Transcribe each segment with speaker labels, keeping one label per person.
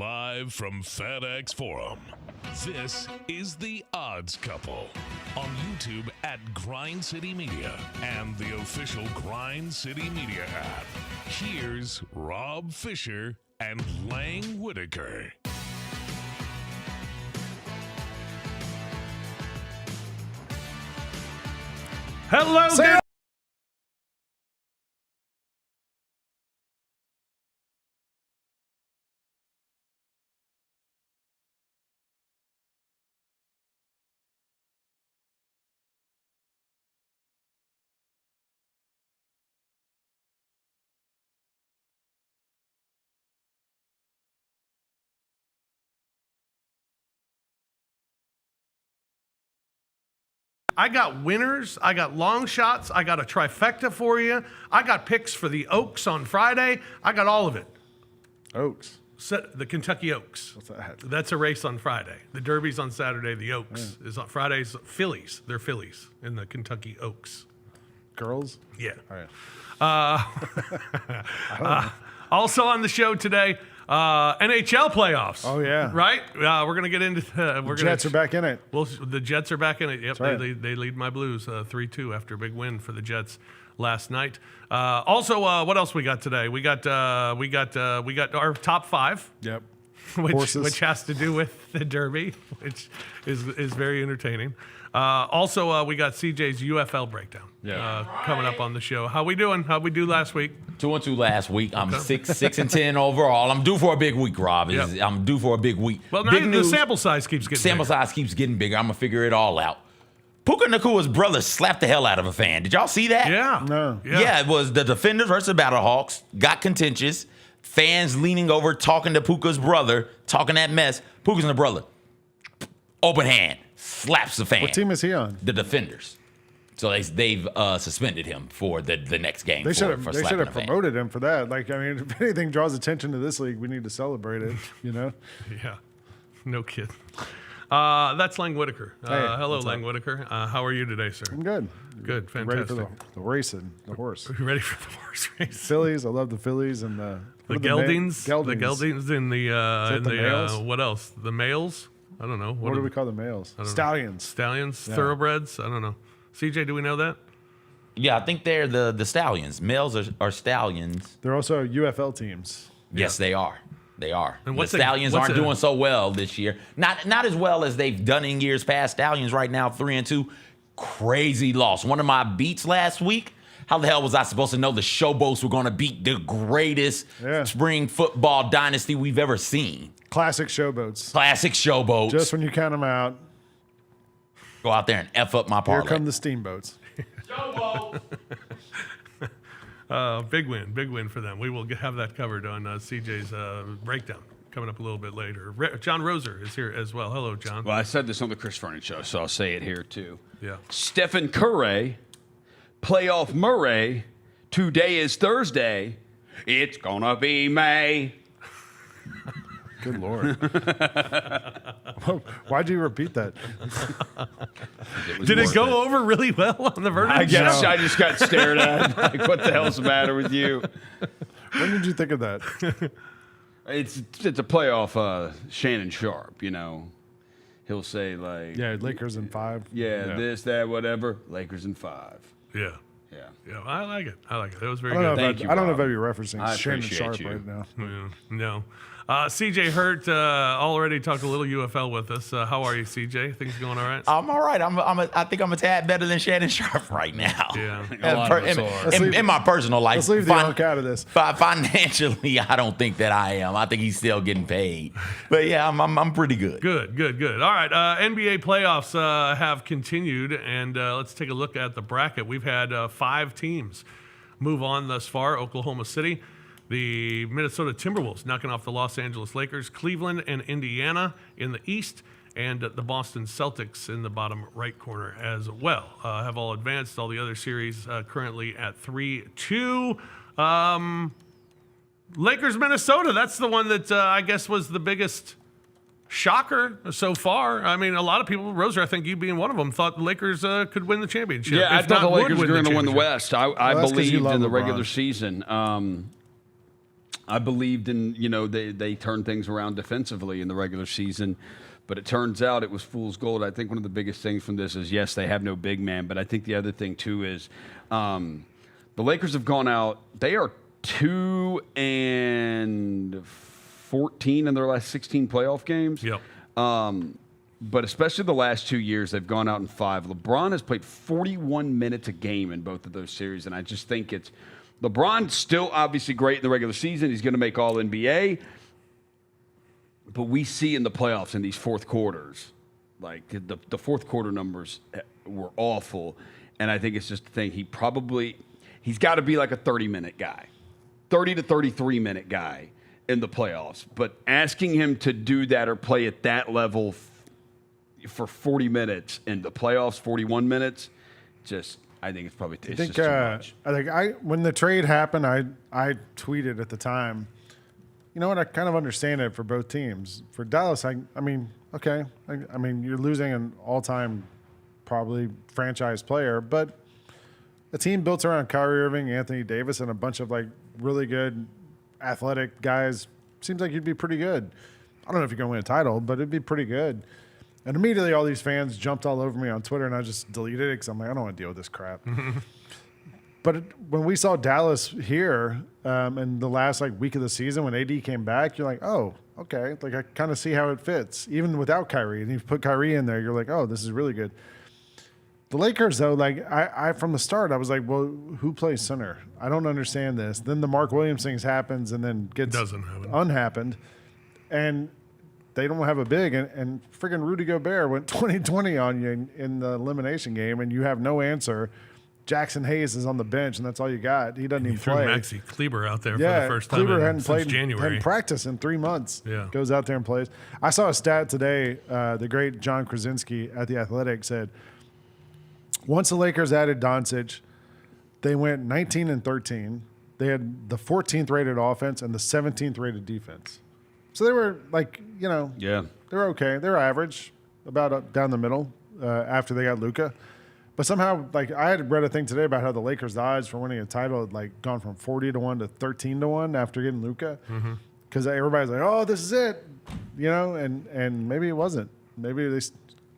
Speaker 1: Live from FedEx Forum, this is The Odds Couple on YouTube at Grind City Media and the official Grind City Media app. Here's Rob Fisher and Lang Whitaker.
Speaker 2: Hello, guys. I got winners, I got long shots, I got a trifecta for you. I got picks for the Oaks on Friday. I got all of it.
Speaker 3: Oaks.
Speaker 2: The Kentucky Oaks.
Speaker 3: What's that?
Speaker 2: That's a race on Friday. The Derby's on Saturday. The Oaks is on Friday's Phillies. They're Phillies in the Kentucky Oaks.
Speaker 3: Girls?
Speaker 2: Yeah.
Speaker 3: All right.
Speaker 2: Also on the show today, NHL playoffs.
Speaker 3: Oh, yeah.
Speaker 2: Right? We're going to get into the
Speaker 3: Jets are back in it.
Speaker 2: Well, the Jets are back in it. Yep,
Speaker 3: right.
Speaker 2: they lead my Blues 3-2 after a big win for the Jets last night. Also, what else we got today? We got our top five.
Speaker 3: Yep.
Speaker 2: Which has to do with the Derby, which is very entertaining. Also, we got CJ's UFL breakdown coming up on the show. How we doing? How'd we do last week?
Speaker 4: 2-2 last week. I'm 6-10 overall. I'm due for a big week, Rob.
Speaker 2: Yep.
Speaker 4: I'm due for a big week.
Speaker 2: Well,
Speaker 4: big
Speaker 2: now
Speaker 4: news.
Speaker 2: the sample size keeps getting
Speaker 4: bigger. I'm gonna figure it all out. Puka Nakua's brother slapped the hell out of a fan. Did y'all see that?
Speaker 2: Yeah.
Speaker 3: No.
Speaker 4: Yeah, it was the Defenders versus the Battlehawks. Got contentious. Fans leaning over, talking to Puka's brother, talking that mess. Puka's the brother. Open hand. Slaps the fan.
Speaker 3: What team is he on?
Speaker 4: The Defenders. So they've suspended him for the next game.
Speaker 3: They should
Speaker 4: for
Speaker 3: have
Speaker 4: slapping a fan.
Speaker 3: promoted him for that. Like, I mean, if anything draws attention to this league, we need to celebrate it, you know?
Speaker 2: Yeah. No kidding. That's Lang Whitaker. Hello, Lang Whitaker. How are you today, sir?
Speaker 3: I'm good.
Speaker 2: Good,
Speaker 3: Ready
Speaker 2: fantastic.
Speaker 3: for the racing, the horse.
Speaker 2: You ready for the horse race?
Speaker 3: Phillies, I love the Phillies and
Speaker 2: The geldings. The geldings in the
Speaker 3: males?
Speaker 2: what else? The males? I don't know.
Speaker 3: What do we call the males?
Speaker 2: I don't know.
Speaker 3: Stallions.
Speaker 2: Stallions,
Speaker 3: Yeah.
Speaker 2: thoroughbreds. I don't know. CJ, do we know that?
Speaker 4: Yeah, I think they're the Stallions. Males are Stallions.
Speaker 3: They're also UFL teams.
Speaker 4: Yes, they are. They are.
Speaker 2: And
Speaker 4: The Stallions aren't doing so well this year. Not as well as they've done in years past. Stallions right now 3-2. Crazy loss. One of my beats last week. How the hell was I supposed to know the Showboats were going to beat the greatest spring football dynasty we've ever seen?
Speaker 3: Classic Showboats.
Speaker 4: Classic Showboats.
Speaker 3: Just when you count them out,
Speaker 4: go out there and F up my parlay.
Speaker 3: here come the Steamboats.
Speaker 2: Big win for them. We will have that covered on CJ's breakdown coming up a little bit later. John Roser is here as well. Hello, John.
Speaker 5: Well, I said this on the Chris Vernon show, so I'll say it here too.
Speaker 2: Yeah.
Speaker 5: Stephen Curry, playoff Murray. Today is Thursday. It's gonna be May.
Speaker 3: Good Lord. Why'd you repeat that?
Speaker 2: Did it go over really well on the Vernon
Speaker 5: I guess
Speaker 2: show?
Speaker 5: I just got stared at. Like, what the hell's the matter with you?
Speaker 3: When did you think of that?
Speaker 5: It's a playoff Shannon Sharp, you know. He'll say like,
Speaker 3: Yeah, Lakers in 5.
Speaker 5: this, that, whatever. Lakers in 5.
Speaker 2: Yeah.
Speaker 5: Yeah.
Speaker 2: Yeah, I like it. That was very
Speaker 3: I don't
Speaker 2: good.
Speaker 3: know
Speaker 5: Thank you,
Speaker 3: I don't know if
Speaker 5: Rob.
Speaker 3: I'd be referencing
Speaker 5: I
Speaker 3: Shannon
Speaker 5: appreciate
Speaker 3: Sharp
Speaker 5: you.
Speaker 3: right now.
Speaker 2: Yeah, no. CJ Hurt already talked a little UFL with us. How are you, CJ? Things going all right?
Speaker 4: I'm all right. I think I'm a tad better than Shannon Sharp right now.
Speaker 2: Yeah.
Speaker 5: A lot of us are.
Speaker 4: In my personal life,
Speaker 3: Let's leave the Elk out of this.
Speaker 4: financially, I don't think that I am. I think he's still getting paid. But yeah, I'm pretty good.
Speaker 2: Good. All right. NBA playoffs have continued, and let's take a look at the bracket. We've had 5 teams move on thus far. Oklahoma City, the Minnesota Timberwolves knocking off the Los Angeles Lakers, Cleveland and Indiana in the East, and the Boston Celtics in the bottom right corner as well. Have all advanced. All the other series currently at 3-2. Lakers, Minnesota, that's the one that I guess was the biggest shocker so far. I mean, a lot of people, Roser, I think you being one of them, thought the Lakers could win the championship.
Speaker 5: Yeah, I
Speaker 2: If
Speaker 5: thought
Speaker 2: not,
Speaker 5: the
Speaker 2: would
Speaker 5: Lakers were going to win the
Speaker 2: championship.
Speaker 5: West. I
Speaker 3: that's 'cause you
Speaker 5: believed
Speaker 3: love
Speaker 5: in the
Speaker 3: LeBron.
Speaker 5: regular season. I believed in, they turned things around defensively in the regular season, but it turns out it was fool's gold. I think one of the biggest things from this is, yes, they have no big man, but I think the other thing too is the Lakers have gone out. They are 2-14 in their last 16 playoff games.
Speaker 2: Yep.
Speaker 5: But especially the last 2 years, they've gone out in 5. LeBron has played 41 minutes a game in both of those series, and I just think it's LeBron's still obviously great in the regular season. He's going to make All-NBA. But we see in the playoffs in these fourth quarters, like the fourth quarter numbers were awful. And I think it's just the thing. He's got to be like a 30-minute guy, 30 to 33-minute guy in the playoffs. But asking him to do that or play at that level for 40 minutes in the playoffs, 41 minutes, I think it's probably just too much.
Speaker 3: I think when the trade happened, I tweeted at the time, you know what, I kind of understand it for both teams. For Dallas, I mean, okay. I mean, you're losing an all-time probably franchise player, but a team built around Kyrie Irving, Anthony Davis, and a bunch of like really good athletic guys seems like you'd be pretty good. I don't know if you're going to win a title, but it'd be pretty good. And immediately all these fans jumped all over me on Twitter, and I just deleted it because I'm like, I don't want to deal with this crap. But when we saw Dallas here in the last week of the season when AD came back, you're like, oh, okay. Like I kind of see how it fits, even without Kyrie. And you put Kyrie in there, you're like, oh, this is really good. The Lakers, though, I from the start, I was like, well, who plays center? I don't understand this. Then the Mark Williams thing happens and then gets unhappened. And they don't have a big, and friggin' Rudy Gobert went 20-20 on you in the elimination game, and you have no answer. Jackson Hayes is on the bench, and that's all you got. He doesn't even play.
Speaker 2: Maxi Kleber out there for the first time since January.
Speaker 3: Hadn't practiced in 3 months.
Speaker 2: Yeah.
Speaker 3: Goes out there and plays. I saw a stat today. The great John Krasinski at The Athletic said, once the Lakers added Doncic, they went 19-13. They had the 14th rated offense and the 17th rated defense. So they were they were okay. They were average, about down the middle after they got Luka. But somehow, I had read a thing today about how the Lakers' odds for winning a title had gone from 40-1 to 13-1 after getting Luka, because everybody's like, "Oh, this is it," and maybe it wasn't. Maybe it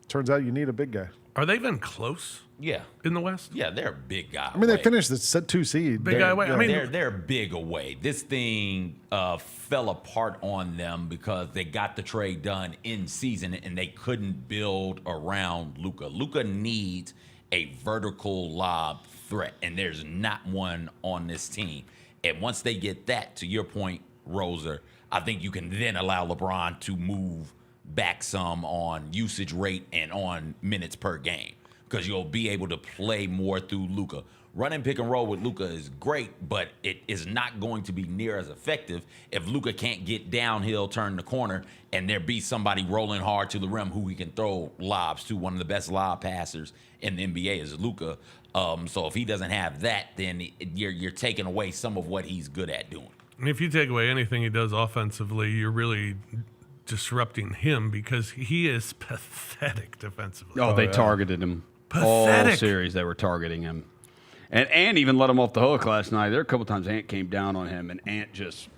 Speaker 3: turns out you need a big guy.
Speaker 2: Are they even close?
Speaker 4: Yeah.
Speaker 2: In the West?
Speaker 4: Yeah, they're a big guy.
Speaker 3: I mean, they finished the 2 seed.
Speaker 2: Big guy away. I mean,
Speaker 4: they're big away. This thing fell apart on them because they got the trade done in season and they couldn't build around Luka. Luka needs a vertical lob threat, and there's not one on this team. And once they get that, to your point, Roser, I think you can then allow LeBron to move back some on usage rate and on minutes per game, because you'll be able to play more through Luka. Running pick and roll with Luka is great, but it is not going to be near as effective if Luka can't get downhill, turn the corner, and there be somebody rolling hard to the rim who he can throw lobs to. One of the best lob passers in the NBA is Luka. So if he doesn't have that, then you're taking away some of what he's good at doing.
Speaker 2: And if you take away anything he does offensively, you're really disrupting him, because he is pathetic defensively.
Speaker 5: Oh, they targeted him.
Speaker 2: Pathetic.
Speaker 5: All series they were targeting him. And Ant even let him off the hook last night. There were a couple times Ant came down on him, and Ant just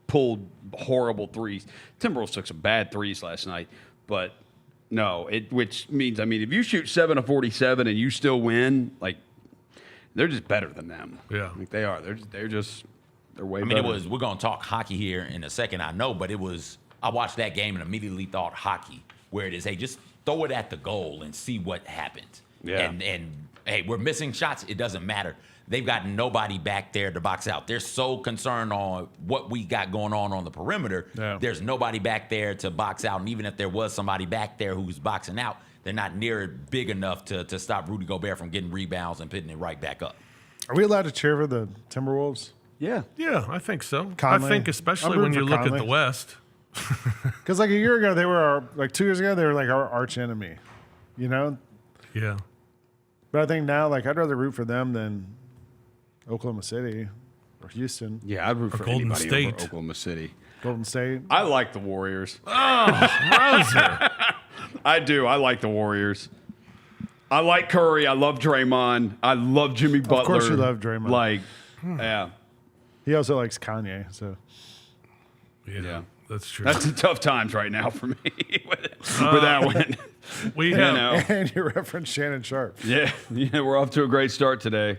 Speaker 5: pulled horrible threes. Timberwolves took some bad threes last night, but no, which means, if you shoot 7 of 47 and you still win, they're just better than them.
Speaker 2: Yeah.
Speaker 5: They are. They're way better.
Speaker 4: We're going to talk hockey here in a second, I know, but I watched that game and immediately thought hockey, where it is, hey, just throw it at the goal and see what happens.
Speaker 5: Yeah.
Speaker 4: And hey, we're missing shots. It doesn't matter. They've got nobody back there to box out. They're so concerned on what we got going on the perimeter.
Speaker 3: Yeah.
Speaker 4: There's nobody back there to box out. And even if there was somebody back there who's boxing out, they're not near big enough to stop Rudy Gobert from getting rebounds and putting it right back up.
Speaker 3: Are we allowed to cheer for the Timberwolves?
Speaker 5: Yeah.
Speaker 2: Yeah, I think so.
Speaker 3: Conley.
Speaker 2: I think especially
Speaker 3: I'm
Speaker 2: when you
Speaker 3: rooting
Speaker 2: look
Speaker 3: for
Speaker 2: at the
Speaker 3: Conley.
Speaker 2: West.
Speaker 3: Because a year ago, they were 2 years ago, they were our arch enemy,
Speaker 2: Yeah.
Speaker 3: But I think now, I'd rather root for them than Oklahoma City or Houston,
Speaker 5: Yeah, I'd root for
Speaker 2: Golden
Speaker 5: anybody
Speaker 2: State.
Speaker 5: over Oklahoma City.
Speaker 3: Golden State.
Speaker 5: I like the Warriors.
Speaker 2: Roser.
Speaker 5: I do. I like the Warriors. I like Curry. I love Draymond. I love Jimmy Butler.
Speaker 3: course you love Draymond.
Speaker 5: Yeah.
Speaker 3: He also likes Kanye, so.
Speaker 2: Yeah, that's true.
Speaker 5: That's the tough times right now for me with that one.
Speaker 2: We have
Speaker 3: And you referenced Shannon Sharp.
Speaker 5: Yeah, we're off to a great start today.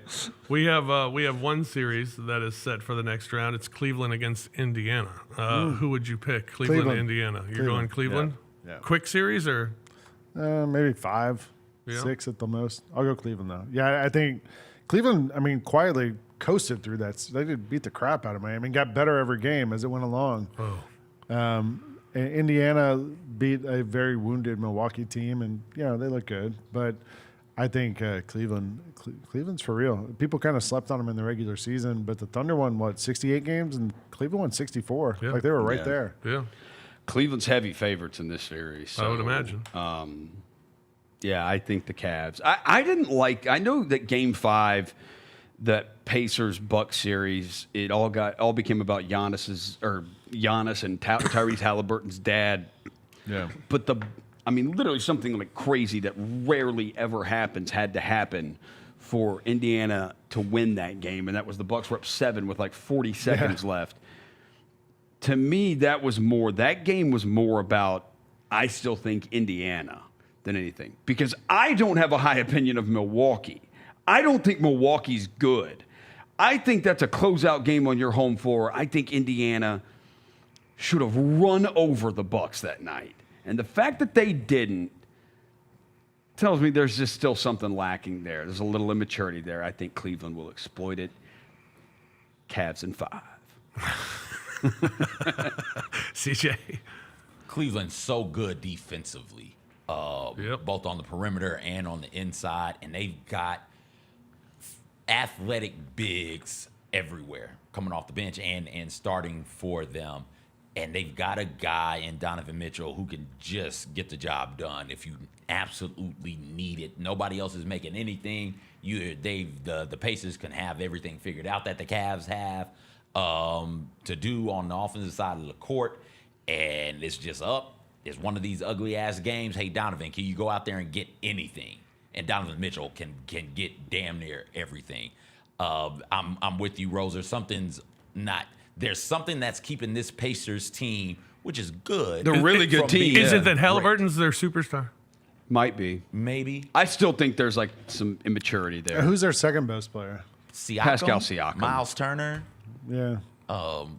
Speaker 2: we have one series that is set for the next round. It's Cleveland against Indiana. Who would you pick? Cleveland. Indiana. You're going Cleveland?
Speaker 3: Yeah.
Speaker 2: Quick series or?
Speaker 3: Maybe 5, 6 at the most. I'll go Cleveland, though. Yeah, I think Cleveland, quietly coasted through that. They did beat the crap out of Miami. Got better every game as it went along. Indiana beat a very wounded Milwaukee team, and, they look good. But I think Cleveland's for real. People kind of slept on them in the regular season, but the Thunder won, 68 games, and Cleveland won 64.
Speaker 2: Yeah.
Speaker 3: Like, they were right there.
Speaker 2: Yeah.
Speaker 5: Cleveland's heavy favorites in this series. So,
Speaker 2: I would imagine.
Speaker 5: Yeah, I think the Cavs. I know that Game 5, that Pacers-Bucks series, it all became about Giannis and Tyrese Halliburton's dad.
Speaker 3: Yeah.
Speaker 5: But literally something like crazy that rarely ever happens had to happen for Indiana to win that game, and that was the Bucks were up 7 with 40 seconds left. To me, that game was more about, I still think, Indiana than anything. Because I don't have a high opinion of Milwaukee. I don't think Milwaukee's good. I think that's a closeout game on your home floor. I think Indiana should have run over the Bucks that night. And the fact that they didn't tells me there's just still something lacking there. There's a little immaturity there. I think Cleveland will exploit it. Cavs in 5.
Speaker 2: CJ.
Speaker 4: Cleveland's so good defensively, both on the perimeter and on the inside, and they've got athletic bigs everywhere coming off the bench and starting for them. And they've got a guy in Donovan Mitchell who can just get the job done if you absolutely need it. Nobody else is making anything. The Pacers can have everything figured out that the Cavs have to do on the offensive side of the court. And it's just up. It's one of these ugly-ass games. Hey, Donovan, can you go out there and get anything? And Donovan Mitchell can get damn near everything. I'm with you, Rose. There's something that's keeping this Pacers team, which is good.
Speaker 5: They're a really good team.
Speaker 2: Is it that Halliburton's their superstar?
Speaker 5: Might be.
Speaker 4: Maybe.
Speaker 5: I still think there's some immaturity there.
Speaker 3: Who's their second best player?
Speaker 5: Pascal Siakam.
Speaker 4: Miles Turner.
Speaker 3: Yeah.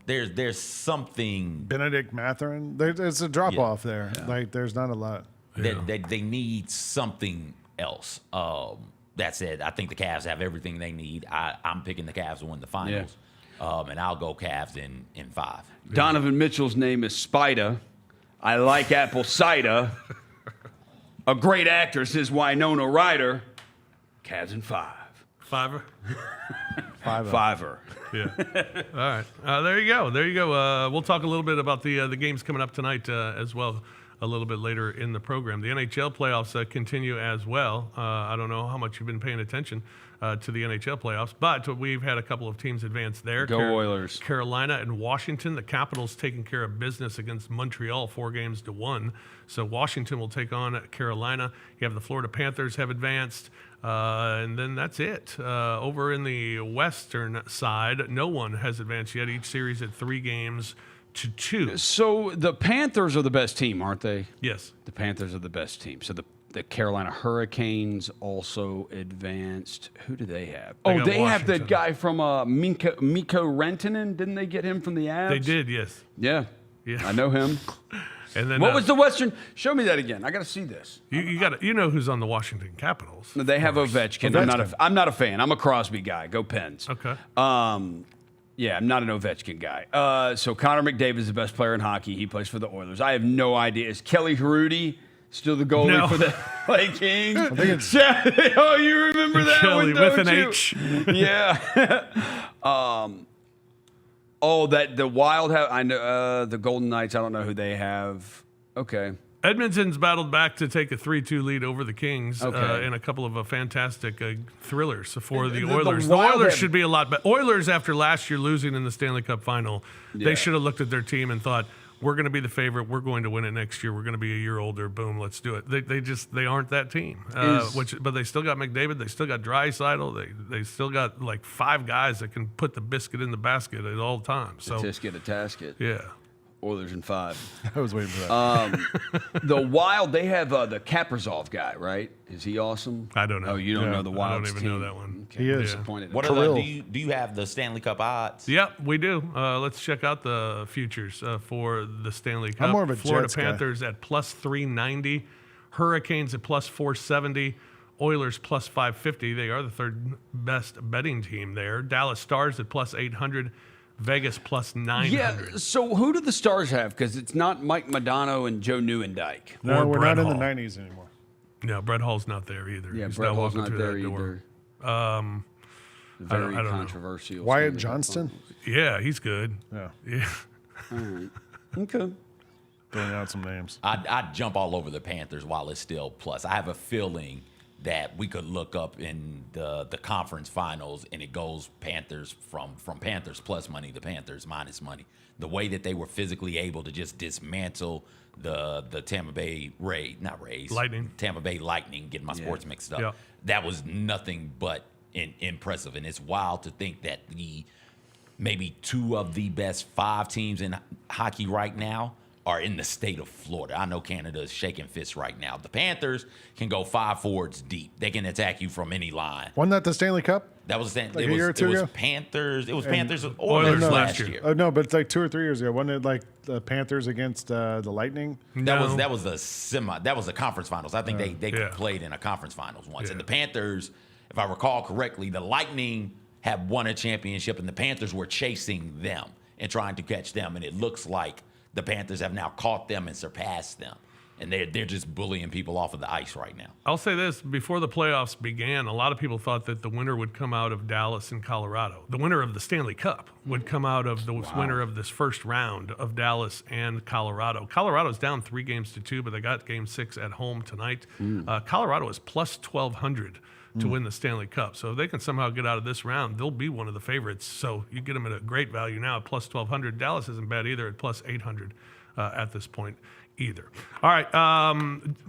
Speaker 4: There's something.
Speaker 3: Benedict Mathurin. There's a drop-off there. Yeah. There's not a lot.
Speaker 4: They need something else. That said, I think the Cavs have everything they need. I'm picking the Cavs to win the finals. Yeah. And I'll go Cavs in 5.
Speaker 5: Donovan Mitchell's name is Spider. I like apple cider. A great actress is Winona Ryder. Cavs in 5.
Speaker 2: Fiver?
Speaker 5: Fiver.
Speaker 2: Yeah. All right. There you go. We'll talk a little bit about the games coming up tonight as well a little bit later in the program. The NHL playoffs continue as well. I don't know how much you've been paying attention to the NHL playoffs, but we've had a couple of teams advance there.
Speaker 5: Go Oilers.
Speaker 2: Carolina and Washington. The Capitals taking care of business against Montreal 4-1. So Washington will take on Carolina. You have the Florida Panthers have advanced. And then that's it. Over in the western side, no one has advanced yet. Each series at 3-2.
Speaker 5: So the Panthers are the best team, aren't they?
Speaker 2: Yes.
Speaker 5: The Panthers are the best team. So the Carolina Hurricanes also advanced. Who do they have? They have the guy from Mikko Rantanen. Didn't they get him from the Avs?
Speaker 2: They did, yes.
Speaker 5: Yeah. I know him.
Speaker 2: And then
Speaker 5: what was the Western? Show me that again. I got to see this.
Speaker 2: You know who's on the Washington Capitals?
Speaker 5: They have Ovechkin. I'm not a fan. I'm a Crosby guy. Go Pens.
Speaker 2: Okay.
Speaker 5: Yeah, I'm not an Ovechkin guy. So Connor McDavid is the best player in hockey. He plays for the Oilers. I have no idea. Is Kelly Hrudey still the goalie for the LA Kings? I think it's oh, you remember that
Speaker 2: Kelly
Speaker 5: one,
Speaker 2: with an
Speaker 5: you?
Speaker 2: H.
Speaker 5: Yeah. The Wild have. I know the Golden Knights. I don't know who they have. Okay.
Speaker 2: Edmonton's battled back to take a 3-2 lead over the Kings in a couple of fantastic thrillers for the Oilers. The Oilers should be a lot better. Oilers, after last year losing in the Stanley Cup final, they should have looked at their team and thought, we're going to be the favorite. We're going to win it next year. We're going to be a year older. Boom, let's do it. They aren't that team. But they still got McDavid. They still got Draisaitl. They still got like 5 guys that can put the biscuit in the basket at all times. So
Speaker 5: Tisket, a tasket.
Speaker 2: yeah.
Speaker 5: Oilers in 5.
Speaker 3: I was waiting for that.
Speaker 5: The Wild, they have the Kaprizov guy, right? Is he awesome?
Speaker 2: I don't know.
Speaker 5: Oh, you don't know the
Speaker 2: I
Speaker 5: Wild
Speaker 2: don't even know that one.
Speaker 5: Okay.
Speaker 3: He is.
Speaker 5: Disappointed.
Speaker 4: What are do you have the Stanley Cup odds?
Speaker 2: Yep, we do. Let's check out the futures for the Stanley Cup.
Speaker 3: I'm more of a
Speaker 2: Florida
Speaker 3: Jets guy.
Speaker 2: Panthers at plus 390, Hurricanes at plus 470, Oilers plus 550. They are the 3rd best betting team there. Dallas Stars at plus 800, Vegas plus 900.
Speaker 5: Yeah, so who do the Stars have? Because it's not Mike Modano and Joe Newendike.
Speaker 3: No,
Speaker 2: or
Speaker 3: we're
Speaker 2: Brett
Speaker 3: not in
Speaker 2: Hall.
Speaker 3: the 90s anymore.
Speaker 2: No, Brett Hall's not there either.
Speaker 5: Yeah,
Speaker 2: He's
Speaker 5: Brett
Speaker 2: not
Speaker 5: Hall's
Speaker 2: walking
Speaker 5: not
Speaker 2: through
Speaker 5: there
Speaker 2: that door.
Speaker 5: either. Very
Speaker 2: I don't know.
Speaker 5: controversial.
Speaker 3: Wyatt
Speaker 5: Stanley Cup
Speaker 3: Johnston?
Speaker 5: Finals.
Speaker 2: Yeah, he's good.
Speaker 3: Yeah.
Speaker 2: Yeah.
Speaker 5: Okay.
Speaker 3: Throwing out some names.
Speaker 4: I'd jump all over the Panthers while it's still plus. I have a feeling that we could look up in the conference finals and it goes Panthers from Panthers plus money to Panthers minus money. The way that they were physically able to just dismantle the Tampa Bay
Speaker 2: Lightning.
Speaker 4: Tampa Bay Lightning, getting my sports mixed up.
Speaker 2: Yeah.
Speaker 4: That was nothing but impressive. And it's wild to think that maybe 2 of the best 5 teams in hockey right now are in the state of Florida. I know Canada is shaking fists right now. The Panthers can go 5 forwards deep. They can attack you from any line.
Speaker 3: Wasn't that the Stanley Cup?
Speaker 4: That was
Speaker 3: Like a year or two ago?
Speaker 4: Panthers. It was Panthers
Speaker 2: Oilers
Speaker 4: Oilers
Speaker 2: last
Speaker 4: last
Speaker 2: year.
Speaker 4: year.
Speaker 3: Oh, no, but it's like 2 or 3 years ago. Wasn't it like the Panthers against the Lightning?
Speaker 2: No.
Speaker 4: That was a conference finals. I think they
Speaker 2: Yeah.
Speaker 4: played in a conference finals once.
Speaker 2: Yeah.
Speaker 4: And the Panthers, if I recall correctly, the Lightning have won a championship and the Panthers were chasing them and trying to catch them. And it looks like the Panthers have now caught them and surpassed them. And they're just bullying people off of the ice right now.
Speaker 2: I'll say this, before the playoffs began, a lot of people thought that the winner would come out of Dallas and Colorado. The winner of the Stanley Cup would come out of the winner of this first round of Dallas and Colorado. Colorado's down 3-2, but they got game 6 at home tonight. Colorado is plus 1,200 to win the Stanley Cup. So if they can somehow get out of this round, they'll be one of the favorites. So you get them at a great value now at plus 1,200. Dallas isn't bad either at plus 800 at this point either. All right,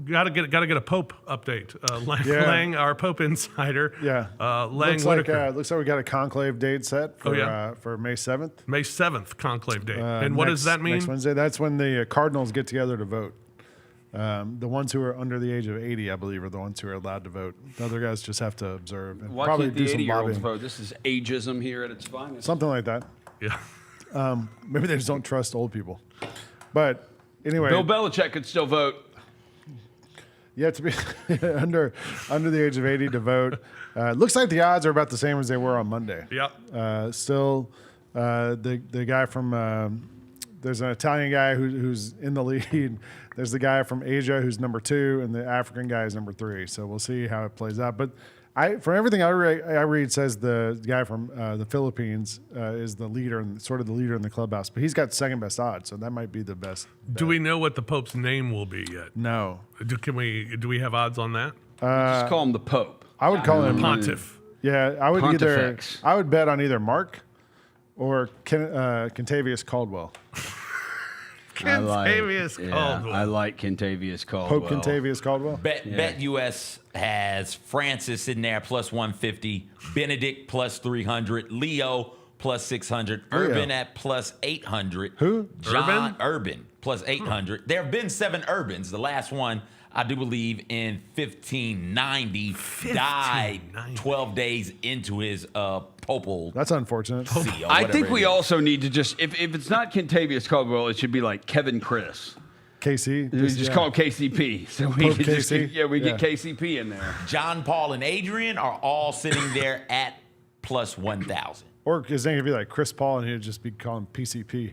Speaker 2: gotta get a Pope update. Lang, our Pope insider.
Speaker 3: Yeah.
Speaker 2: Lang
Speaker 3: looks
Speaker 2: Whitaker.
Speaker 3: like we got a conclave date set for for May 7th.
Speaker 2: May 7th conclave date. And what does that mean?
Speaker 3: Next Wednesday. That's when the Cardinals get together to vote. The ones who are under the age of 80, I believe, are the ones who are allowed to vote. The other guys just have to observe and
Speaker 5: Why
Speaker 3: probably
Speaker 5: can't
Speaker 3: do
Speaker 5: the
Speaker 3: some
Speaker 5: 80-year-olds
Speaker 3: lobbying.
Speaker 5: vote? This is ageism here at its finest.
Speaker 3: Something like that.
Speaker 2: Yeah.
Speaker 3: Maybe they just don't trust old people. But anyway,
Speaker 5: Bill Belichick could still vote.
Speaker 3: you have to be under the age of 80 to vote. Looks like the odds are about the same as they were on Monday.
Speaker 2: Yep.
Speaker 3: Still, the guy from there's an Italian guy who's in the lead. There's the guy from Asia who's number 2, and the African guy is number 3. So we'll see how it plays out. But from everything I read says the guy from the Philippines is the leader and sort of the leader in the clubhouse. But he's got second best odds, so that might be the best.
Speaker 2: Do we know what the Pope's name will be yet?
Speaker 3: No,
Speaker 2: Do we have odds on that?
Speaker 5: Just call him the Pope.
Speaker 3: I would call him
Speaker 2: Pontiff.
Speaker 3: Yeah, I would
Speaker 5: Pontifex.
Speaker 3: I would bet on either Mark or Kentavious Caldwell.
Speaker 2: Kentavious Caldwell.
Speaker 5: I like Kentavious Caldwell.
Speaker 3: Pope Kentavious Caldwell.
Speaker 4: Bet US has Francis sitting there plus 150, Benedict plus 300, Leo plus 600, Urban at plus 800.
Speaker 3: Who?
Speaker 4: Urban plus 800. There have been 7 Urbans. The last one, I do believe, in 1590, died 12 days into his popal.
Speaker 3: That's unfortunate.
Speaker 4: See, or
Speaker 5: I
Speaker 4: whatever
Speaker 5: think
Speaker 4: it
Speaker 5: we
Speaker 4: is.
Speaker 5: also need to just, if it's not Kentavious Caldwell, it should be like Kevin Chris.
Speaker 3: KC.
Speaker 5: We just call him KCP. So we
Speaker 3: Pope
Speaker 5: could just
Speaker 3: KC?
Speaker 5: get KCP in there.
Speaker 4: John, Paul, and Adrian are all sitting there at plus 1,000.
Speaker 3: Or his name could be like Chris Paul, and he'd just be calling PCP.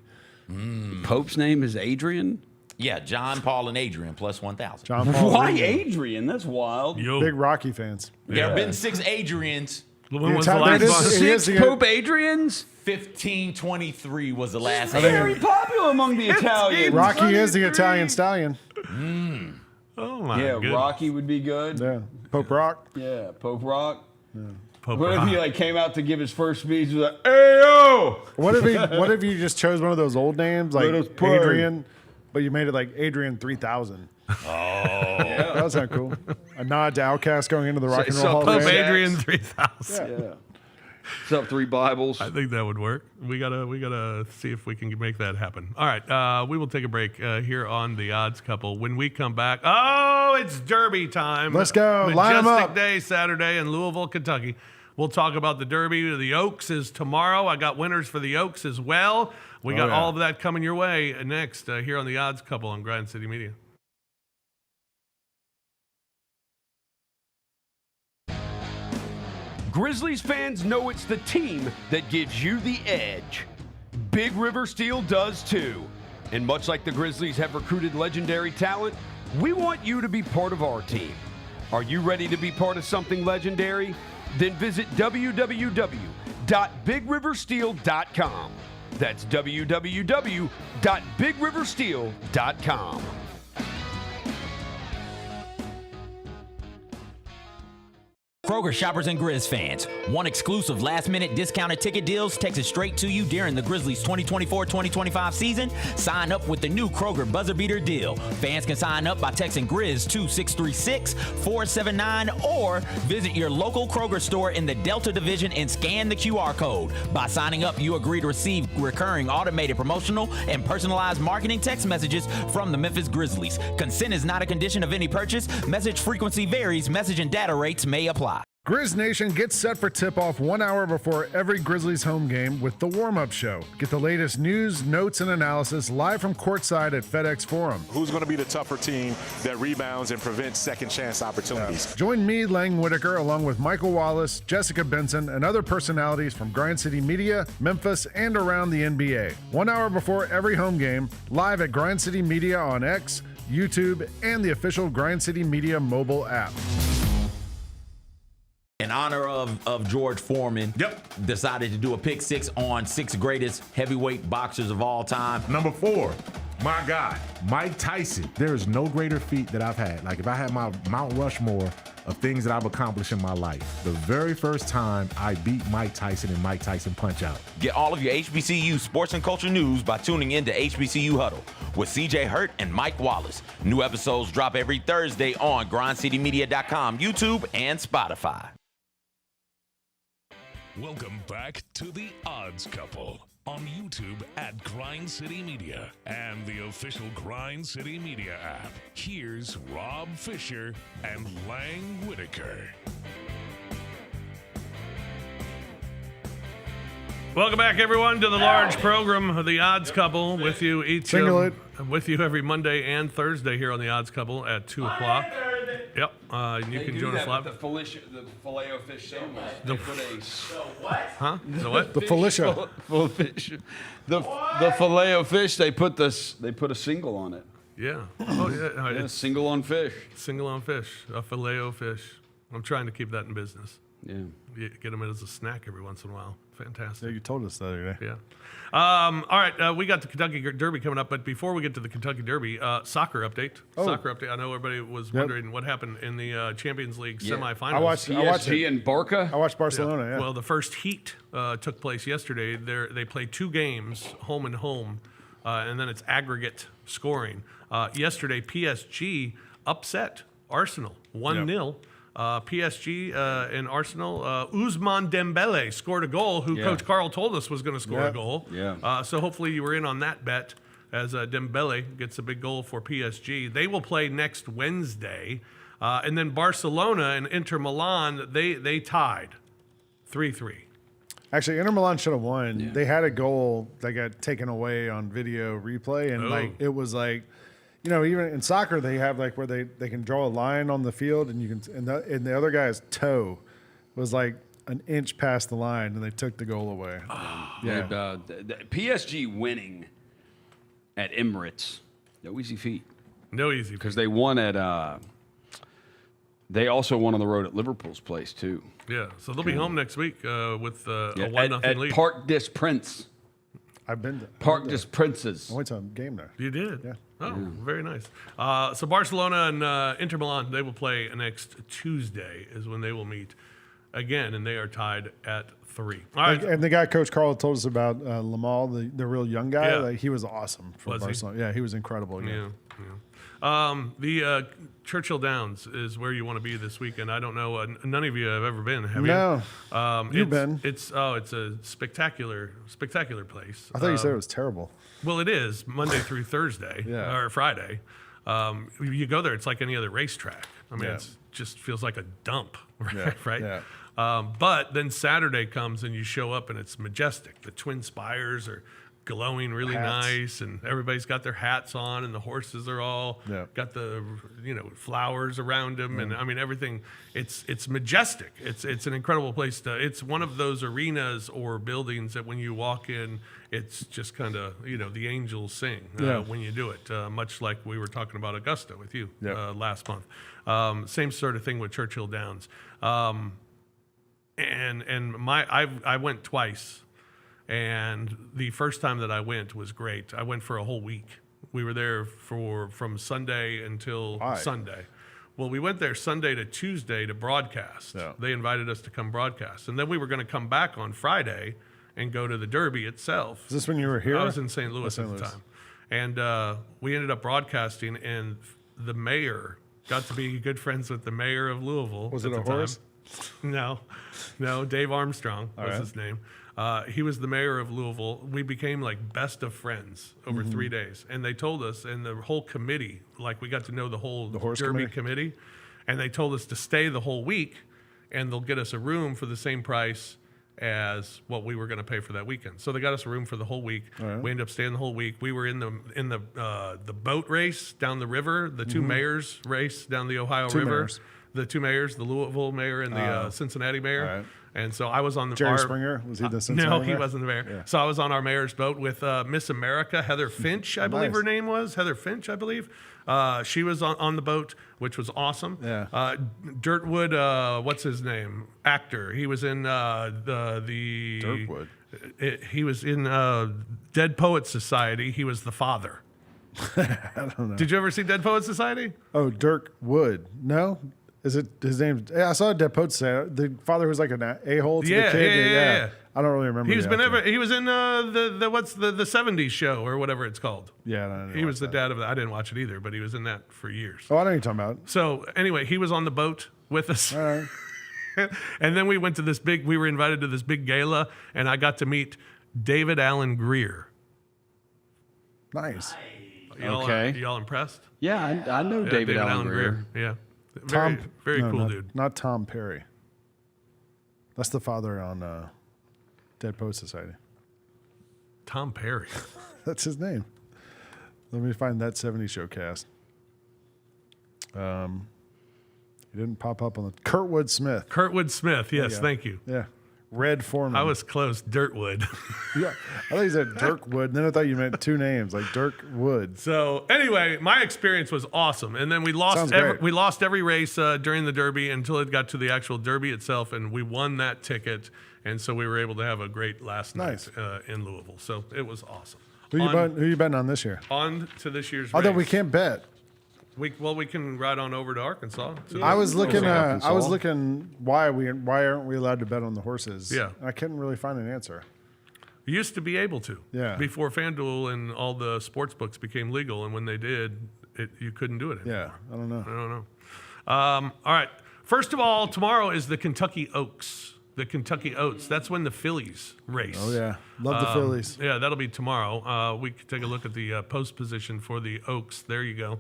Speaker 5: Pope's name is Adrian?
Speaker 4: Yeah, John, Paul, and Adrian plus 1,000.
Speaker 3: John Paul.
Speaker 5: Why
Speaker 3: Reed.
Speaker 5: Adrian? That's wild.
Speaker 2: Yo.
Speaker 3: Big Rocky fans.
Speaker 4: There have been 6 Adrians.
Speaker 2: When was the
Speaker 3: There
Speaker 2: last
Speaker 3: it is.
Speaker 2: one?
Speaker 3: He is
Speaker 5: 6
Speaker 3: the-
Speaker 5: Pope Adrians?
Speaker 4: 1523 was the last
Speaker 5: Very
Speaker 4: Adrian.
Speaker 5: popular among the Italians.
Speaker 3: Rocky is the Italian stallion.
Speaker 2: Oh my
Speaker 5: Yeah,
Speaker 2: goodness.
Speaker 5: Rocky would be good.
Speaker 3: Yeah. Pope Rock.
Speaker 5: Yeah, Pope Rock.
Speaker 2: Pope
Speaker 5: What if
Speaker 2: Rock.
Speaker 5: he like came out to give his first speech? He was like, "Hey yo!"
Speaker 3: What if you just chose one of those old names like
Speaker 5: Let us pray.
Speaker 3: Adrian, but you made it like Adrian 3000? That would sound cool. A nod to Outkast going into the Rock and Roll Hall of
Speaker 2: Pope
Speaker 3: Fame.
Speaker 2: Adrian 3000.
Speaker 5: Yeah. What's up, 3 Bibles?
Speaker 2: I think that would work. We gotta see if we can make that happen. All right, we will take a break here on the Odds Couple. When we come back, it's Derby time.
Speaker 3: Let's go. Line 'em
Speaker 2: Majestic
Speaker 3: up.
Speaker 2: Day Saturday in Louisville, Kentucky. We'll talk about the Derby. The Oaks is tomorrow. I got winners for the Oaks as well. We got all of that coming your way next here on the Odds Couple on Grind City Media.
Speaker 5: Grizzlies fans know it's the team that gives you the edge. Big River Steel does too. And much like the Grizzlies have recruited legendary talent, we want you to be part of our team. Are you ready to be part of something legendary? Then visit www.bigriversteel.com. That's www.bigriversteel.com.
Speaker 4: Kroger shoppers and Grizz fans, one exclusive last-minute discounted ticket deals takes it straight to you during the Grizzlies 2024-2025 season. Sign up with the new Kroger Buzzer Beater deal. Fans can sign up by texting Grizz to 636-479 or visit your local Kroger store in the Delta Division and scan the QR code. By signing up, you agree to receive recurring automated promotional and personalized marketing text messages from the Memphis Grizzlies. Consent is not a condition of any purchase. Message frequency varies. Message and data rates may apply.
Speaker 3: Grizz Nation gets set for tip-off 1 hour before every Grizzlies home game with the warm-up show. Get the latest news, notes, and analysis live from courtside at FedEx Forum.
Speaker 6: Who's going to be the tougher team that rebounds and prevents second chance opportunities?
Speaker 3: Join me, Lang Whitaker, along with Michael Wallace, Jessica Benson, and other personalities from Grind City Media, Memphis, and around the NBA. 1 hour before every home game, live at Grind City Media on X, YouTube, and the official Grind City Media mobile app.
Speaker 4: In honor of George Foreman, decided to do a pick six on 6 greatest heavyweight boxers of all time.
Speaker 7: Number 4, my guy, Mike Tyson. There is no greater feat that I've had. Like if I had my Mount Rushmore of things that I've accomplished in my life, the very first time I beat Mike Tyson in Mike Tyson Punch-Out.
Speaker 4: Get all of your HBCU sports and culture news by tuning in to HBCU Huddle with CJ Hurt and Mike Wallace. New episodes drop every Thursday on grindcitymedia.com, YouTube, and Spotify.
Speaker 1: Welcome back to the Odds Couple on YouTube at Grind City Media and the official Grind City Media app. Here's Rob Fisher and Lang Whitaker.
Speaker 2: Welcome back, everyone, to the large program of the Odds Couple with you each with you every Monday and Thursday here on the Odds Couple at 2 o'clock. Yep, you can join us live.
Speaker 5: The filet-o-fish sandwich.
Speaker 2: The Huh? The what?
Speaker 3: The Felicia.
Speaker 5: The filet-o-fish. They put a single on it.
Speaker 2: Yeah. Oh yeah.
Speaker 5: Yeah,
Speaker 2: It's
Speaker 5: single on fish.
Speaker 2: single on fish, a filet-o-fish. I'm trying to keep that in business.
Speaker 5: Yeah.
Speaker 2: Get them in as a snack every once in a while. Fantastic.
Speaker 3: Yeah, you told us the other day.
Speaker 2: Yeah. All right, we got the Kentucky Derby coming up, but before we get to the Kentucky Derby, soccer update. Soccer update. I know everybody was wondering what happened in the Champions League semifinals.
Speaker 3: I watched
Speaker 5: PSG
Speaker 3: it.
Speaker 5: and Barca.
Speaker 3: I watched Barcelona, yeah.
Speaker 2: Well, the first heat took place yesterday. They played 2 games, home and home, and then it's aggregate scoring. Yesterday, PSG upset Arsenal 1-0. PSG and Arsenal. Ousmane Dembele scored a goal, who Coach Carl told us was going to score a goal.
Speaker 5: Yeah.
Speaker 2: So hopefully you were in on that bet as Dembele gets a big goal for PSG. They will play next Wednesday. And then Barcelona and Inter Milan, they tied 3-3.
Speaker 3: Actually, Inter Milan should have won. Yeah. They had a goal that got taken away on video replay, and it was like, you know, even in soccer they have like where they can draw a line on the field, and you can and the other guy's toe was like an inch past the line, and they took the goal away.
Speaker 5: The PSG winning at Emirates, no easy feat.
Speaker 2: No easy feat.
Speaker 5: Because they won at. They also won on the road at Liverpool's place too.
Speaker 2: Yeah, so they'll be home next week with a 1-0
Speaker 5: at
Speaker 2: lead.
Speaker 5: Parc des Princes.
Speaker 3: I've been to
Speaker 5: Parc des Princes.
Speaker 3: I went to a game there.
Speaker 2: You did?
Speaker 3: Yeah.
Speaker 2: Oh, very nice. So Barcelona and Inter Milan, they will play next Tuesday is when they will meet. again, and they are tied at 3. All right.
Speaker 3: And the guy Coach Carl told us about, Lamal, the real young guy,
Speaker 2: Yeah.
Speaker 3: like, he was awesome for
Speaker 2: Was he?
Speaker 3: Barcelona. Yeah, he was incredible again.
Speaker 2: Yeah. The Churchill Downs is where you want to be this weekend. I don't know. None of you have ever been, have you?
Speaker 3: No. You've been.
Speaker 2: It's a spectacular place.
Speaker 3: I thought you said it was terrible.
Speaker 2: Well, it is Monday through Thursday
Speaker 3: Yeah.
Speaker 2: or Friday. You go there, it's like any other racetrack. I mean,
Speaker 3: Yeah.
Speaker 2: it just feels like a dump, right?
Speaker 3: Yeah.
Speaker 2: right?
Speaker 3: Yeah.
Speaker 2: But then Saturday comes and you show up and it's majestic. The twin spires are glowing really
Speaker 3: Hats.
Speaker 2: nice, and everybody's got their hats on, and the horses are all
Speaker 3: Yeah.
Speaker 2: got the flowers around them, and I mean everything. It's majestic. It's an incredible place to. It's one of those arenas or buildings that when you walk in, it's just kind of the angels sing
Speaker 3: Yeah.
Speaker 2: when you do it. Much like we were talking about Augusta with you
Speaker 3: Yeah.
Speaker 2: last month. Same sort of thing with Churchill Downs. I went twice. And the first time that I went was great. I went for a whole week. We were there from Sunday until
Speaker 3: Why?
Speaker 2: Sunday. Well, we went there Sunday to Tuesday to broadcast.
Speaker 3: Yeah.
Speaker 2: They invited us to come broadcast. And then we were going to come back on Friday and go to the Derby itself.
Speaker 3: Is this when you were here?
Speaker 2: I was in St. Louis
Speaker 3: St.
Speaker 2: at the
Speaker 3: Louis.
Speaker 2: time. And we ended up broadcasting, and the mayor got to be good friends with the mayor of Louisville.
Speaker 3: Was
Speaker 2: at
Speaker 3: it a
Speaker 2: the time.
Speaker 3: horse?
Speaker 2: No, Dave Armstrong was
Speaker 3: right.
Speaker 2: his name. He was the mayor of Louisville. We became like best of friends over 3 days. And they told us, and the whole committee, like we got to know the whole
Speaker 3: horse
Speaker 2: Derby committee, and they told us to stay the whole week, and they'll get us a room for the same price as what we were going to pay for that weekend. So they got us a room for the whole week.
Speaker 3: right.
Speaker 2: We ended up staying the whole week. We were in the boat race down the river, the two mayors race down the Ohio
Speaker 3: Two
Speaker 2: River.
Speaker 3: mayors.
Speaker 2: The two mayors, the Louisville mayor and the Cincinnati mayor.
Speaker 3: all right.
Speaker 2: And so I was on the
Speaker 3: Jerry Springer? Was he the Cincinnati
Speaker 2: No, he
Speaker 3: mayor?
Speaker 2: wasn't the mayor.
Speaker 3: Yeah.
Speaker 2: So I was on our mayor's boat with Miss America, Heather Finch, I believe
Speaker 3: Nice.
Speaker 2: her name was. Heather Finch, I believe. She was on the boat, which was awesome.
Speaker 3: Yeah.
Speaker 2: Dirtwood, what's his name? Actor. He was in the
Speaker 3: Dirtwood.
Speaker 2: He was in Dead Poets Society. He was the father.
Speaker 3: I don't know.
Speaker 2: Did you ever see Dead Poets Society?
Speaker 3: Oh, Dirk Wood. No? Is it his name? Yeah, I saw Dead Poets say the father was like an a-hole to
Speaker 2: Yeah,
Speaker 3: the kid.
Speaker 2: yeah.
Speaker 3: I don't really remember.
Speaker 2: He was
Speaker 3: the actor.
Speaker 2: he was in the 70s show or whatever it's called.
Speaker 3: Yeah, I didn't
Speaker 2: He was
Speaker 3: watch
Speaker 2: the
Speaker 3: that.
Speaker 2: dad of I didn't watch it either, but he was in that for years.
Speaker 3: Oh, I know what you're talking about.
Speaker 2: So anyway, he was on the boat with us.
Speaker 3: All right.
Speaker 2: And then we went to we were invited to this big gala, and I got to meet David Allen Greer.
Speaker 3: Nice.
Speaker 5: Okay.
Speaker 2: Y'all impressed?
Speaker 5: Yeah, I know
Speaker 2: Yeah,
Speaker 5: David Allen Greer.
Speaker 2: Yeah. Very, very
Speaker 3: no,
Speaker 2: cool
Speaker 3: not,
Speaker 2: dude.
Speaker 3: Not Tom Perry. That's the father on Dead Poets Society.
Speaker 2: Tom Perry.
Speaker 3: That's his name. Let me find that 70s show cast. He didn't pop up on the Kurtwood Smith.
Speaker 2: Kurtwood Smith. Yes,
Speaker 3: go.
Speaker 2: thank you.
Speaker 3: Yeah. Red Foreman.
Speaker 2: I was close. Dirtwood.
Speaker 3: Yeah. I thought you said Dirk Wood, and then I thought you meant two names, like Dirk Wood.
Speaker 2: So anyway, my experience was awesome, and then we
Speaker 3: Sounds
Speaker 2: lost
Speaker 3: great.
Speaker 2: every race during the Derby until it got to the actual Derby itself, and we won that ticket, and so we were able to have a great last
Speaker 3: Nice.
Speaker 2: night in Louisville. So it was awesome.
Speaker 3: Who you betting on this year?
Speaker 2: On to this year's race.
Speaker 3: Although we can't bet.
Speaker 2: We can ride on over to Arkansas.
Speaker 3: I was looking.
Speaker 5: Arkansas.
Speaker 3: I was looking. Why aren't we allowed to bet on the horses?
Speaker 2: Yeah.
Speaker 3: I couldn't really find an answer.
Speaker 2: We used to be able to.
Speaker 3: Yeah.
Speaker 2: Before FanDuel and all the sports books became legal, and when they did, you couldn't do it anymore.
Speaker 3: Yeah, I don't know.
Speaker 2: I don't know. All right. First of all, tomorrow is the Kentucky Oaks. The Kentucky Oats. That's when the Phillies race.
Speaker 3: Oh yeah, love the Phillies.
Speaker 2: Yeah, that'll be tomorrow. We can take a look at the post position for the Oaks. There you go.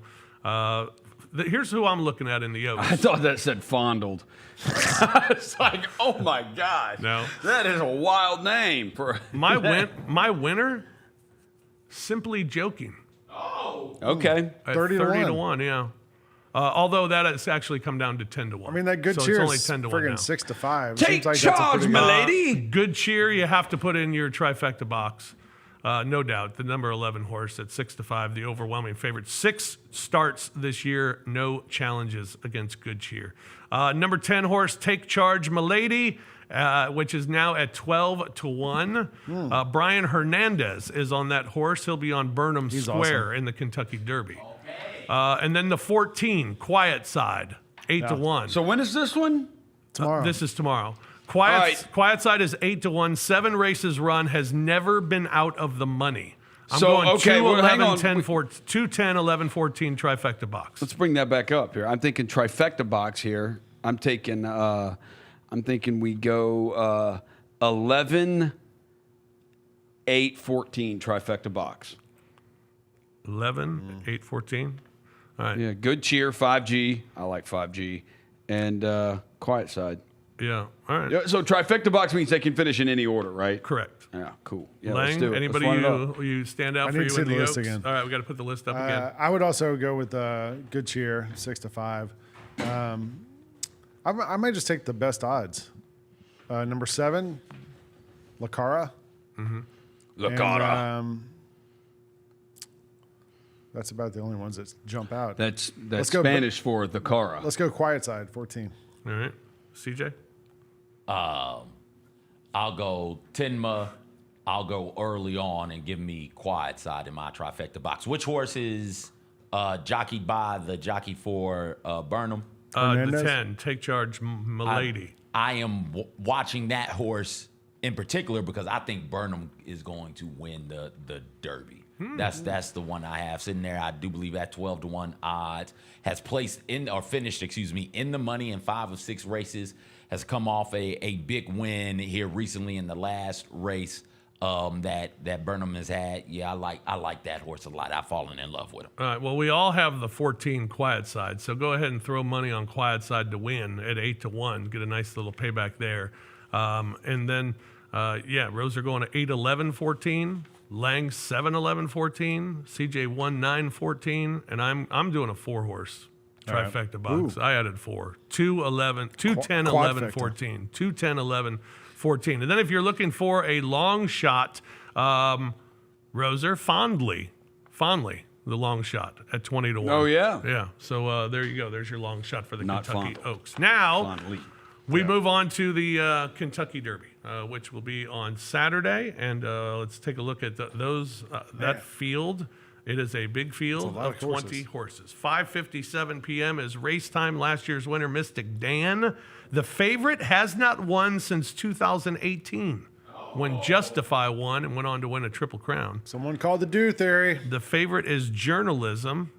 Speaker 2: Here's who I'm looking at in the Oaks.
Speaker 5: I thought that said fondled. It's like, oh my God.
Speaker 2: No.
Speaker 5: That is a wild name for
Speaker 2: My winner, Simply Joking.
Speaker 5: Okay.
Speaker 2: At
Speaker 3: 30 to
Speaker 2: 30
Speaker 3: 1.
Speaker 2: Yeah. Although that has actually come down to 10 to 1.
Speaker 3: I mean, that good
Speaker 2: so
Speaker 3: cheer
Speaker 2: it's only
Speaker 3: is
Speaker 2: 10 to 1 now.
Speaker 3: friggin' 6 to 5.
Speaker 5: Take
Speaker 3: Seems like that's a
Speaker 5: charge,
Speaker 3: pretty
Speaker 5: my
Speaker 3: good-
Speaker 5: lady.
Speaker 2: Good cheer, you have to put in your trifecta box. No doubt. The number 11 horse at 6 to 5, the overwhelming favorite. 6 starts this year, no challenges against Good Cheer. Number 10 horse, Take Charge, Milady, which is now at 12 to 1. Brian Hernandez is on that horse. He'll be on Burnham Square in the Kentucky Derby. And then the 14, Quiet Side, 8 to 1.
Speaker 5: So when is this one?
Speaker 3: Tomorrow.
Speaker 2: This is tomorrow.
Speaker 5: All right.
Speaker 2: Quiet Side is 8-1. 7 races run, has never been out of the money. I'm
Speaker 5: So,
Speaker 2: going
Speaker 5: okay,
Speaker 2: 2,
Speaker 5: well, hang
Speaker 2: 11,
Speaker 5: on.
Speaker 2: 10, 14, 2, 10, 11, 14 trifecta box.
Speaker 5: Let's bring that back up here. I'm thinking trifecta box here. I'm thinking we go 11, 8, 14 trifecta box.
Speaker 2: 11, 8, 14. All right.
Speaker 5: Yeah, good cheer, 5G. I like 5G. And quiet side.
Speaker 2: Yeah. All right.
Speaker 5: Yeah, so trifecta box means they can finish in any order, right?
Speaker 2: Correct.
Speaker 5: Yeah, cool. Yeah, let's
Speaker 2: Lang,
Speaker 5: do it.
Speaker 2: anybody
Speaker 5: Let's line it up.
Speaker 2: you stand out
Speaker 3: I
Speaker 2: for
Speaker 3: need
Speaker 2: you
Speaker 3: to see
Speaker 2: in
Speaker 3: the
Speaker 2: the
Speaker 3: list
Speaker 2: Oaks?
Speaker 3: again.
Speaker 2: All right, we got to put the list up again.
Speaker 3: I would also go with good cheer, 6-5. I might just take the best odds. Number 7, Lacara.
Speaker 5: Lacara.
Speaker 3: And, that's about the only ones that jump out.
Speaker 5: That's
Speaker 3: let's go-
Speaker 5: Spanish for the Cara.
Speaker 3: Let's go quiet side, 14.
Speaker 2: All right. CJ?
Speaker 4: I'll go Tenma. I'll go early on and give me quiet side in my trifecta box. Which horse is jockeyed by the jockey for Burnham?
Speaker 2: The
Speaker 3: Hernandez?
Speaker 2: 10, Take Charge, Milady.
Speaker 4: I am watching that horse in particular because I think Burnham is going to win the Derby. That's the one I have sitting there. I do believe at 12-1 odds. Has placed in or finished, in the money in 5 of 6 races. Has come off a big win here recently in the last race that Burnham has had. Yeah, I like that horse a lot. I've fallen in love with him.
Speaker 2: All right. Well, we all have the 14 quiet side, so go ahead and throw money on quiet side to win at 8-1. Get a nice little payback there, and then Rose are going to 8-11, 14. Lang 7-11, 14. CJ 1-9, 14, and I'm doing a 4-horse trifecta box.
Speaker 3: Ooh.
Speaker 2: I added 4. 2-11, 2-10, 11,
Speaker 3: Quadfecta.
Speaker 2: 14. 2-10, 11, 14. And then if you're looking for a long shot, Roser, fondly, the long shot at 20-1.
Speaker 5: Oh, yeah.
Speaker 2: Yeah. So there you go. There's your long shot for the
Speaker 5: Not
Speaker 2: Kentucky
Speaker 5: fondly.
Speaker 2: Oaks. Now
Speaker 5: Fondly.
Speaker 2: we move on to the Kentucky Derby, which will be on Saturday. And let's take a look at that field. It is a big field
Speaker 3: lot
Speaker 2: of
Speaker 3: of
Speaker 2: 20 horses. 5:57 p.m. is race time. Last year's winner, Mystic Dan. The favorite has not won since 2018 when Justify won and went on to win a Triple Crown.
Speaker 3: Someone called the Do Theory.
Speaker 2: The favorite is Journalism.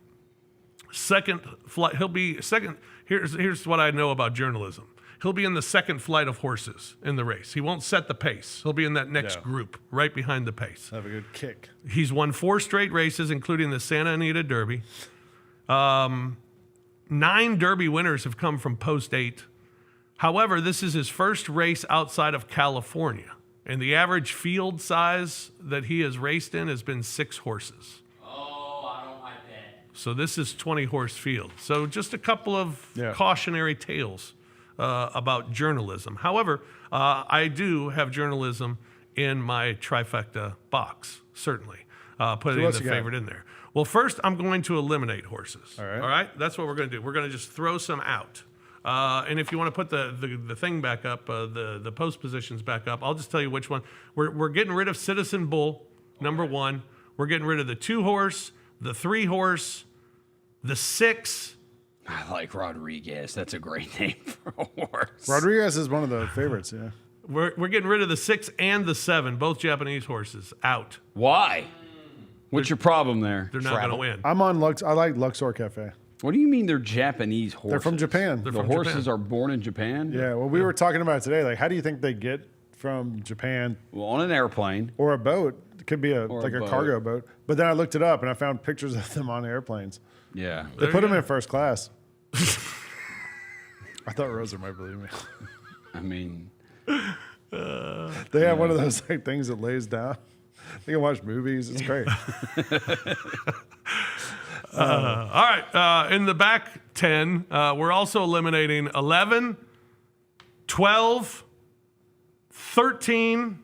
Speaker 2: Second flight. He'll be second. Here's what I know about Journalism. He'll be in the second flight of horses in the race. He won't set the pace. He'll be in that next group, right behind the pace.
Speaker 3: Have a good kick.
Speaker 2: He's won 4 straight races, including the Santa Anita Derby. 9 Derby winners have come from Post 8. However, this is his first race outside of California, and the average field size that he has raced in has been 6 horses.
Speaker 4: Oh, I don't like that.
Speaker 2: So this is 20-horse field. So just a couple of cautionary tales about Journalism. However, I do have Journalism in my trifecta box, certainly. Putting
Speaker 3: what's
Speaker 2: the
Speaker 3: you got?
Speaker 2: favorite in there. Well, first, I'm going to eliminate horses.
Speaker 3: All right.
Speaker 2: All right? That's what we're going to do. We're going to just throw some out. And if you want to put the thing back up, the post positions back up, I'll just tell you which one. We're getting rid of Citizen Bull, number 1. We're getting rid of the 2-horse, the 3-horse, the 6.
Speaker 5: I like Rodriguez. That's a great name for a horse.
Speaker 3: Rodriguez is one of the favorites, yeah.
Speaker 2: We're getting rid of the 6 and the 7, both Japanese horses, out.
Speaker 5: Why? What's your problem there?
Speaker 2: They're not going to win.
Speaker 3: I'm on Lux. I like Luxor Cafe.
Speaker 5: What do you mean they're Japanese horses?
Speaker 3: They're from Japan.
Speaker 5: The
Speaker 2: from
Speaker 5: horses
Speaker 2: Japan.
Speaker 5: are born in Japan?
Speaker 3: Yeah, well, we were talking about it today. Like, how do you think they get from Japan
Speaker 5: Well, on an airplane.
Speaker 3: or a boat? It could be a
Speaker 5: Or a boat.
Speaker 3: cargo boat. But then I looked it up and I found pictures of them on airplanes.
Speaker 5: Yeah.
Speaker 3: They put
Speaker 2: you
Speaker 3: them in first class. I thought Rosa might believe me.
Speaker 5: I mean,
Speaker 3: They have one of those like things that lays down. You can watch movies. It's great.
Speaker 2: All right. In the back 10, we're also eliminating 11, 12, 13.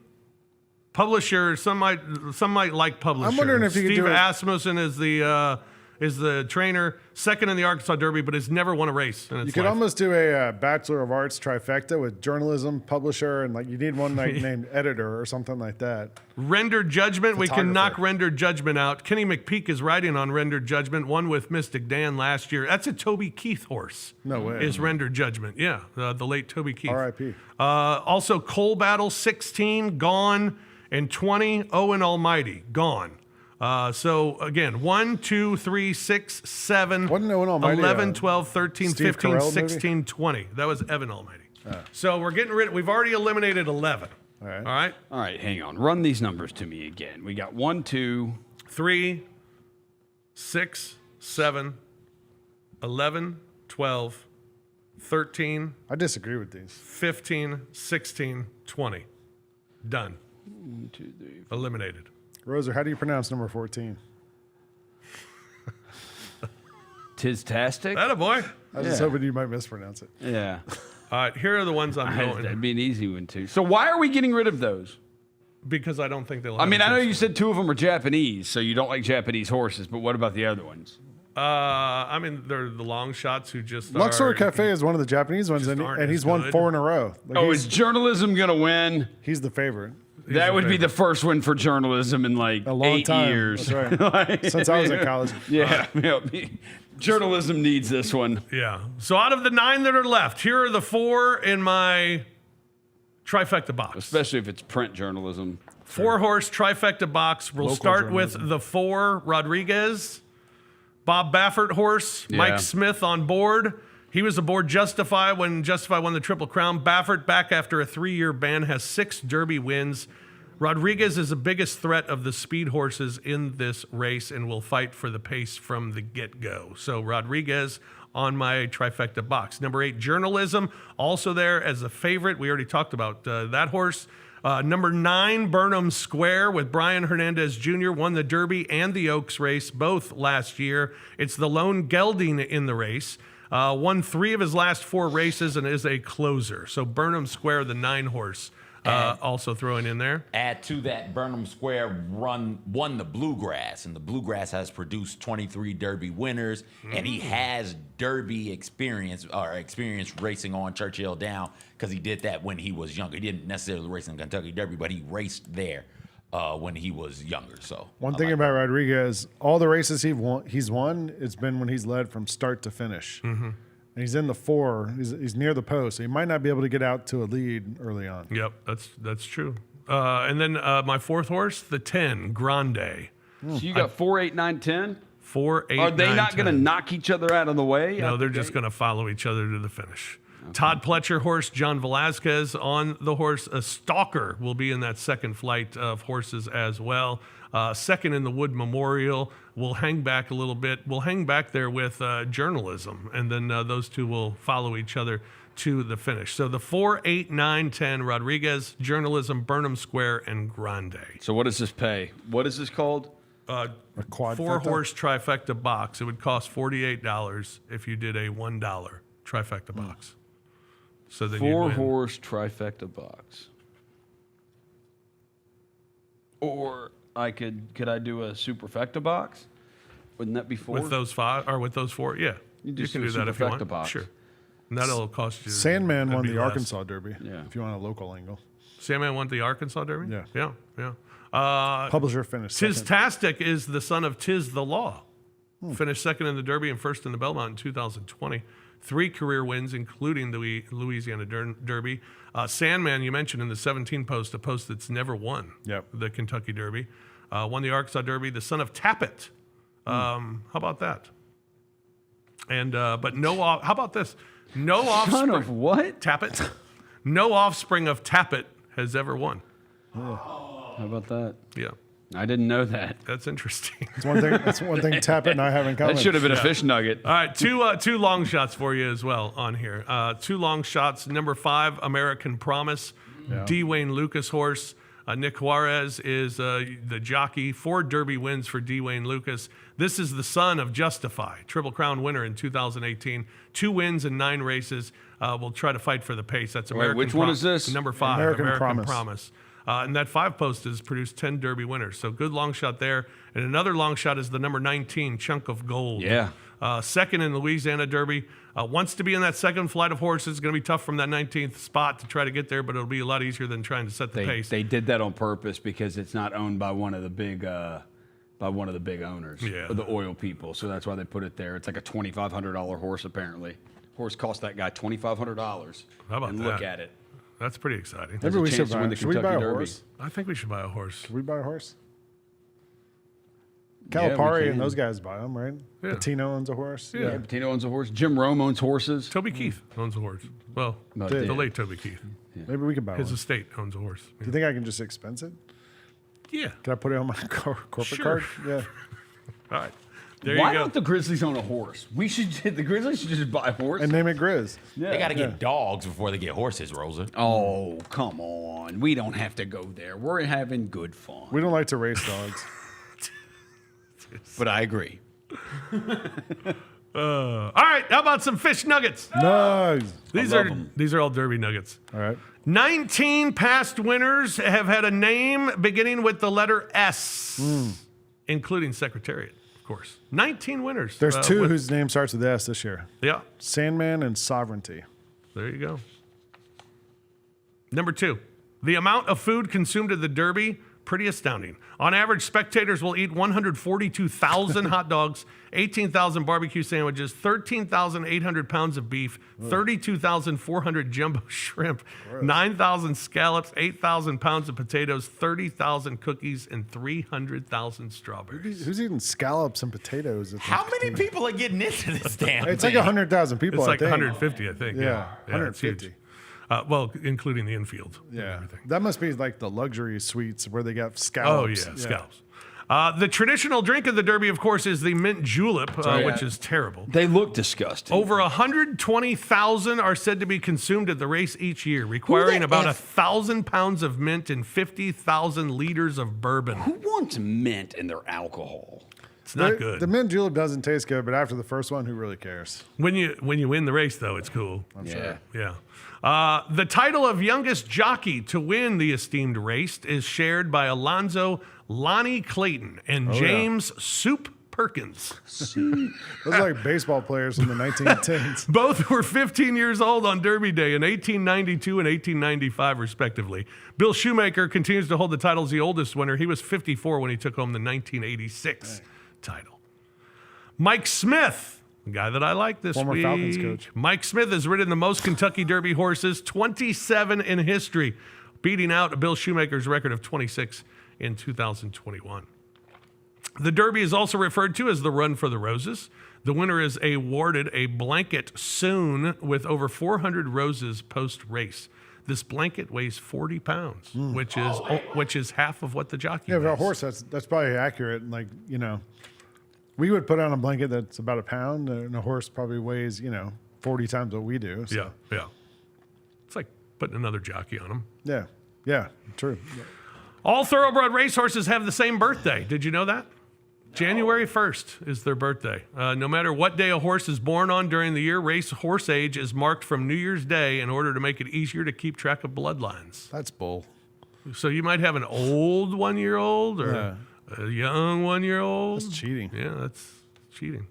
Speaker 2: Publisher. Some might like Publisher.
Speaker 3: I'm wondering if you could
Speaker 2: Steve
Speaker 3: do it-
Speaker 2: Asmussen is the is the trainer, second in the Arkansas Derby, but has never won a race in its
Speaker 3: You could
Speaker 2: life.
Speaker 3: almost do a Bachelor of Arts trifecta with journalism, publisher, and like you need one like named editor or something like that.
Speaker 2: Rendered Judgment. We can
Speaker 3: Photographer.
Speaker 2: knock Rendered Judgment out. Kenny McPeak is riding on Rendered Judgment, won with Mystic Dan last year. That's a Toby Keith horse.
Speaker 3: No way.
Speaker 2: Is Rendered Judgment. Yeah, the late Toby Keith.
Speaker 3: R.I.P.
Speaker 2: Also, Coal Battle, 16, gone, and 20, Owen Almighty, gone. So, again, 1, 2, 3, 6, 7,
Speaker 3: Wasn't Owen Almighty
Speaker 2: 11, 12, 13,
Speaker 3: Steve
Speaker 2: 15,
Speaker 3: Carell movie?
Speaker 2: 16, 20. That was Evan Almighty. So, we're getting rid of, we've already eliminated 11.
Speaker 3: All right.
Speaker 2: All right?
Speaker 5: All right, hang on. Run these numbers to me again. We got 1, 2.
Speaker 2: 3, 6, 7, 11, 12, 13,
Speaker 3: I disagree with these.
Speaker 2: 15, 16, 20. Done.
Speaker 5: 1, 2, 3.
Speaker 2: Eliminated.
Speaker 3: Roser, how do you pronounce number 14?
Speaker 5: Tistastic?
Speaker 2: Attaboy.
Speaker 3: I was just
Speaker 5: Yeah.
Speaker 3: hoping you might mispronounce it.
Speaker 5: Yeah.
Speaker 2: All right, here are the ones I'm
Speaker 5: That'd
Speaker 2: going
Speaker 5: be an easy one, too. So why are we getting rid of those?
Speaker 2: because I don't think they'll.
Speaker 5: I mean, I know
Speaker 2: have
Speaker 5: you said 2 of them are Japanese, so you don't like Japanese horses, but what about the other ones?
Speaker 2: I mean, they're the long shots who just
Speaker 3: Luxor
Speaker 2: are,
Speaker 3: Cafe is one of the Japanese ones,
Speaker 2: just
Speaker 3: and
Speaker 2: aren't
Speaker 3: he's
Speaker 2: as
Speaker 3: won
Speaker 2: good.
Speaker 3: 4 in a row. Like
Speaker 5: Oh,
Speaker 3: he's,
Speaker 5: is journalism going to win?
Speaker 3: he's the favorite.
Speaker 5: That
Speaker 2: the
Speaker 5: would be
Speaker 2: favorite.
Speaker 5: the first win for journalism in like
Speaker 3: A long
Speaker 5: 8
Speaker 3: time.
Speaker 5: years.
Speaker 3: That's right. Since I was in college.
Speaker 5: Yeah. Journalism needs this one.
Speaker 2: Yeah. So out of the 9 that are left, here are the 4 in my trifecta box.
Speaker 5: Especially if it's print journalism.
Speaker 2: 4-horse trifecta box. We'll
Speaker 3: Local
Speaker 2: start
Speaker 3: journalism.
Speaker 2: with the 4 Rodriguez, Bob Baffert horse,
Speaker 5: Yeah.
Speaker 2: Mike Smith on board. He was aboard Justify when Justify won the Triple Crown. Baffert, back after a 3-year ban, has 6 Derby wins. Rodriguez is the biggest threat of the speed horses in this race and will fight for the pace from the get-go. So Rodriguez on my trifecta box. Number 8, Journalism, also there as a favorite. We already talked about that horse. Number 9, Burnham Square with Brian Hernandez Jr. won the Derby and the Oaks race both last year. It's the lone gelding in the race. Won 3 of his last 4 races and is a closer. So Burnham Square, the 9-horse, also throwing in there.
Speaker 4: Add to that, Burnham Square won the Bluegrass, and the Bluegrass has produced 23 Derby winners, and he has Derby experience racing on Churchill Down because he did that when he was younger. He didn't necessarily race in Kentucky Derby, but he raced there when he was younger. So
Speaker 3: One thing about Rodriguez, all the races he's won, it's been when he's led from start to finish. Mm-hmm. And he's in the 4. He's near the post, so he might not be able to get out to a lead early on.
Speaker 2: Yep, that's true. And then my 4th horse, the 10, Grande.
Speaker 5: So you got 4, 8, 9, 10?
Speaker 2: 4, 8,
Speaker 5: Are they
Speaker 2: 9,
Speaker 5: not going to
Speaker 2: 10.
Speaker 5: knock each other out of the way?
Speaker 2: No, they're just going to follow each other to the finish. Todd Pletcher horse, John Velazquez on the horse. A Stalker will be in that second flight of horses as well. Second in the Wood Memorial. We'll hang back a little bit. We'll hang back there with Journalism, and then those 2 will follow each other to the finish. So the 4, 8, 9, 10, Rodriguez, Journalism, Burnham Square, and Grande.
Speaker 5: So what does this pay? What is this called?
Speaker 3: A quad
Speaker 2: 4-horse trifecta box. It would cost $48 if you did a $1 trifecta box. So then you'd win.
Speaker 5: 4-horse trifecta box. Or could I do a superfecta box? Wouldn't that be 4?
Speaker 2: With those 5 or with those 4, yeah, you
Speaker 5: just
Speaker 2: can
Speaker 5: do
Speaker 2: do
Speaker 5: a
Speaker 2: that if you
Speaker 5: superfecta
Speaker 2: want.
Speaker 5: box.
Speaker 2: Sure, and that'll cost you.
Speaker 3: Sandman
Speaker 2: that'd
Speaker 3: won
Speaker 2: be
Speaker 3: the
Speaker 2: less.
Speaker 3: Arkansas Derby.
Speaker 5: Yeah.
Speaker 3: If you want a local angle.
Speaker 2: Sandman won the Arkansas Derby.
Speaker 3: Yeah.
Speaker 2: yeah.
Speaker 3: Publisher finished second.
Speaker 2: Tistastic is the son of Tiz the Law. Finished second in the Derby and first in the Belmont in 2020. 3 career wins, including the Louisiana Derby. Sandman, you mentioned in the 17 post, a post that's never won the Kentucky Derby. Won the Arkansas Derby. The son of Tappet. How about that? And but no. How about this? No offspring.
Speaker 5: Son of what?
Speaker 2: Tappet. No offspring of Tappet has ever won.
Speaker 5: How about that?
Speaker 2: Yeah,
Speaker 5: I didn't know that.
Speaker 2: that's interesting.
Speaker 3: That's one thing Tappet and I have in common.
Speaker 5: That should have been a fish nugget.
Speaker 2: All right, two long shots for you as well on here. 2 long shots. Number 5, American Promise, D. Wayne Lucas horse. Nick Juarez is the jockey. 4 Derby wins for D. Wayne Lucas. This is the son of Justify, Triple Crown winner in 2018. 2 wins in 9 races. We'll try to fight for the pace. That's American
Speaker 5: which one is this?
Speaker 2: Number 5,
Speaker 3: American
Speaker 2: American
Speaker 3: Promise.
Speaker 2: Promise. And that 5 post has produced 10 Derby winners. So good long shot there. And another long shot is the number 19, Chunk of Gold.
Speaker 5: Yeah.
Speaker 2: Second in Louisiana Derby. Wants to be in that second flight of horses. It's going to be tough from that 19th spot to try to get there, but it'll be a lot easier than trying to set the pace.
Speaker 5: They did that on purpose because it's not owned by one of the big owners, or the oil people. So that's why they put it there. It's like a $2,500 horse apparently. Horse cost that guy $2,500.
Speaker 2: How about
Speaker 5: and
Speaker 2: that?
Speaker 5: Look at it.
Speaker 2: That's pretty exciting.
Speaker 3: Maybe we should
Speaker 5: chance to win
Speaker 3: buy.
Speaker 5: the
Speaker 3: Should we buy a
Speaker 5: Kentucky Derby.
Speaker 3: horse?
Speaker 2: I think we should buy a horse.
Speaker 3: Should we buy a horse?
Speaker 5: Yeah, we
Speaker 3: Calipari
Speaker 5: can.
Speaker 3: and those guys buy them, right?
Speaker 2: Yeah.
Speaker 3: Patino owns a horse.
Speaker 5: Yeah, Patino owns a horse. Jim Rome owns horses.
Speaker 2: Toby Keith owns a horse. Well,
Speaker 5: No,
Speaker 3: Did.
Speaker 2: the late Toby Keith.
Speaker 3: Maybe we could buy
Speaker 2: His
Speaker 3: one.
Speaker 2: estate owns a horse.
Speaker 3: Do you think I can just expense it?
Speaker 2: Yeah.
Speaker 3: Can I put it on my corporate
Speaker 2: Sure.
Speaker 3: card? Yeah.
Speaker 2: All right. There
Speaker 5: Why
Speaker 2: you go.
Speaker 5: don't the Grizzlies own a horse? The Grizzlies should just buy a horse.
Speaker 3: And name it Grizz.
Speaker 4: They got to get dogs before they get horses, Rosa.
Speaker 5: Oh, come on. We don't have to go there. We're having good fun.
Speaker 3: We don't like to race dogs.
Speaker 5: But I agree.
Speaker 2: All right. How about some fish nuggets?
Speaker 3: Nice.
Speaker 2: These
Speaker 5: love
Speaker 2: are
Speaker 5: 'em.
Speaker 2: these are all Derby nuggets.
Speaker 3: All right.
Speaker 2: 19 past winners have had a name beginning with the letter S, including Secretariat, of course. 19 winners.
Speaker 3: There's two
Speaker 2: with-
Speaker 3: whose name starts with S this year.
Speaker 2: Yeah.
Speaker 3: Sandman and Sovereignty.
Speaker 2: There you go. Number 2, the amount of food consumed at the Derby, pretty astounding. On average, spectators will eat 142,000 hot dogs, 18,000 barbecue sandwiches, 13,800 pounds of beef, 32,400 jumbo shrimp, 9,000 scallops, 8,000 pounds of potatoes, 30,000 cookies, and 300,000 strawberries.
Speaker 3: Who's eating scallops and potatoes? At
Speaker 4: How
Speaker 3: the
Speaker 4: many
Speaker 3: casino?
Speaker 4: people are getting into this damn
Speaker 3: It's like
Speaker 4: thing?
Speaker 3: 100,000 people.
Speaker 2: It's
Speaker 3: I
Speaker 2: like
Speaker 3: think.
Speaker 2: 150, I think.
Speaker 3: Yeah,
Speaker 2: it's huge.
Speaker 3: 150.
Speaker 2: Well, including the infield. and
Speaker 3: Yeah,
Speaker 2: everything.
Speaker 3: that must be like the luxury suites where they got
Speaker 2: Oh,
Speaker 3: scallops.
Speaker 2: yeah, scallops. The traditional drink of the Derby, of course, is the mint julep, which is terrible.
Speaker 5: They look disgusting.
Speaker 2: Over 120,000 are said to be consumed at the race each year, requiring about 1,000 pounds of mint and 50,000 liters of bourbon.
Speaker 5: Who wants mint in their alcohol?
Speaker 2: It's not
Speaker 3: The-
Speaker 2: good.
Speaker 3: The mint julep doesn't taste good, but after the first one, who really cares?
Speaker 2: When you win the race, though, it's cool.
Speaker 3: I'm sure.
Speaker 2: Yeah. The title of youngest jockey to win the esteemed race is shared by Alonzo Lonnie Clayton and James Soup Perkins.
Speaker 3: Those are like baseball players in the 1910s.
Speaker 2: Both were 15 years old on Derby Day in 1892 and 1895, respectively. Bill Shoemaker continues to hold the title as the oldest winner. He was 54 when he took home the 1986 title. Mike Smith, the guy that I like this
Speaker 3: Former
Speaker 2: week.
Speaker 3: Falcons coach.
Speaker 2: Mike Smith has ridden the most Kentucky Derby horses, 27 in history, beating out Bill Shoemaker's record of 26 in 2021. The Derby is also referred to as the Run for the Roses. The winner is awarded a blanket soon with over 400 roses post-race. This blanket weighs 40 pounds, which is half of what the jockey
Speaker 3: Yeah,
Speaker 2: weighs.
Speaker 3: for a horse, that's probably accurate. And like, we would put on a blanket that's about a pound, and a horse probably weighs, 40 times what we do. So.
Speaker 2: Yeah. It's like putting another jockey on him.
Speaker 3: Yeah, true.
Speaker 2: All thoroughbred racehorses have the same birthday. Did you know that? January 1st is their birthday. No matter what day a horse is born on during the year, race horse age is marked from New Year's Day in order to make it easier to keep track of bloodlines.
Speaker 3: That's bull.
Speaker 2: So you might have an old 1-year-old or a young 1-year-old.
Speaker 3: That's cheating.
Speaker 2: Yeah, that's cheating.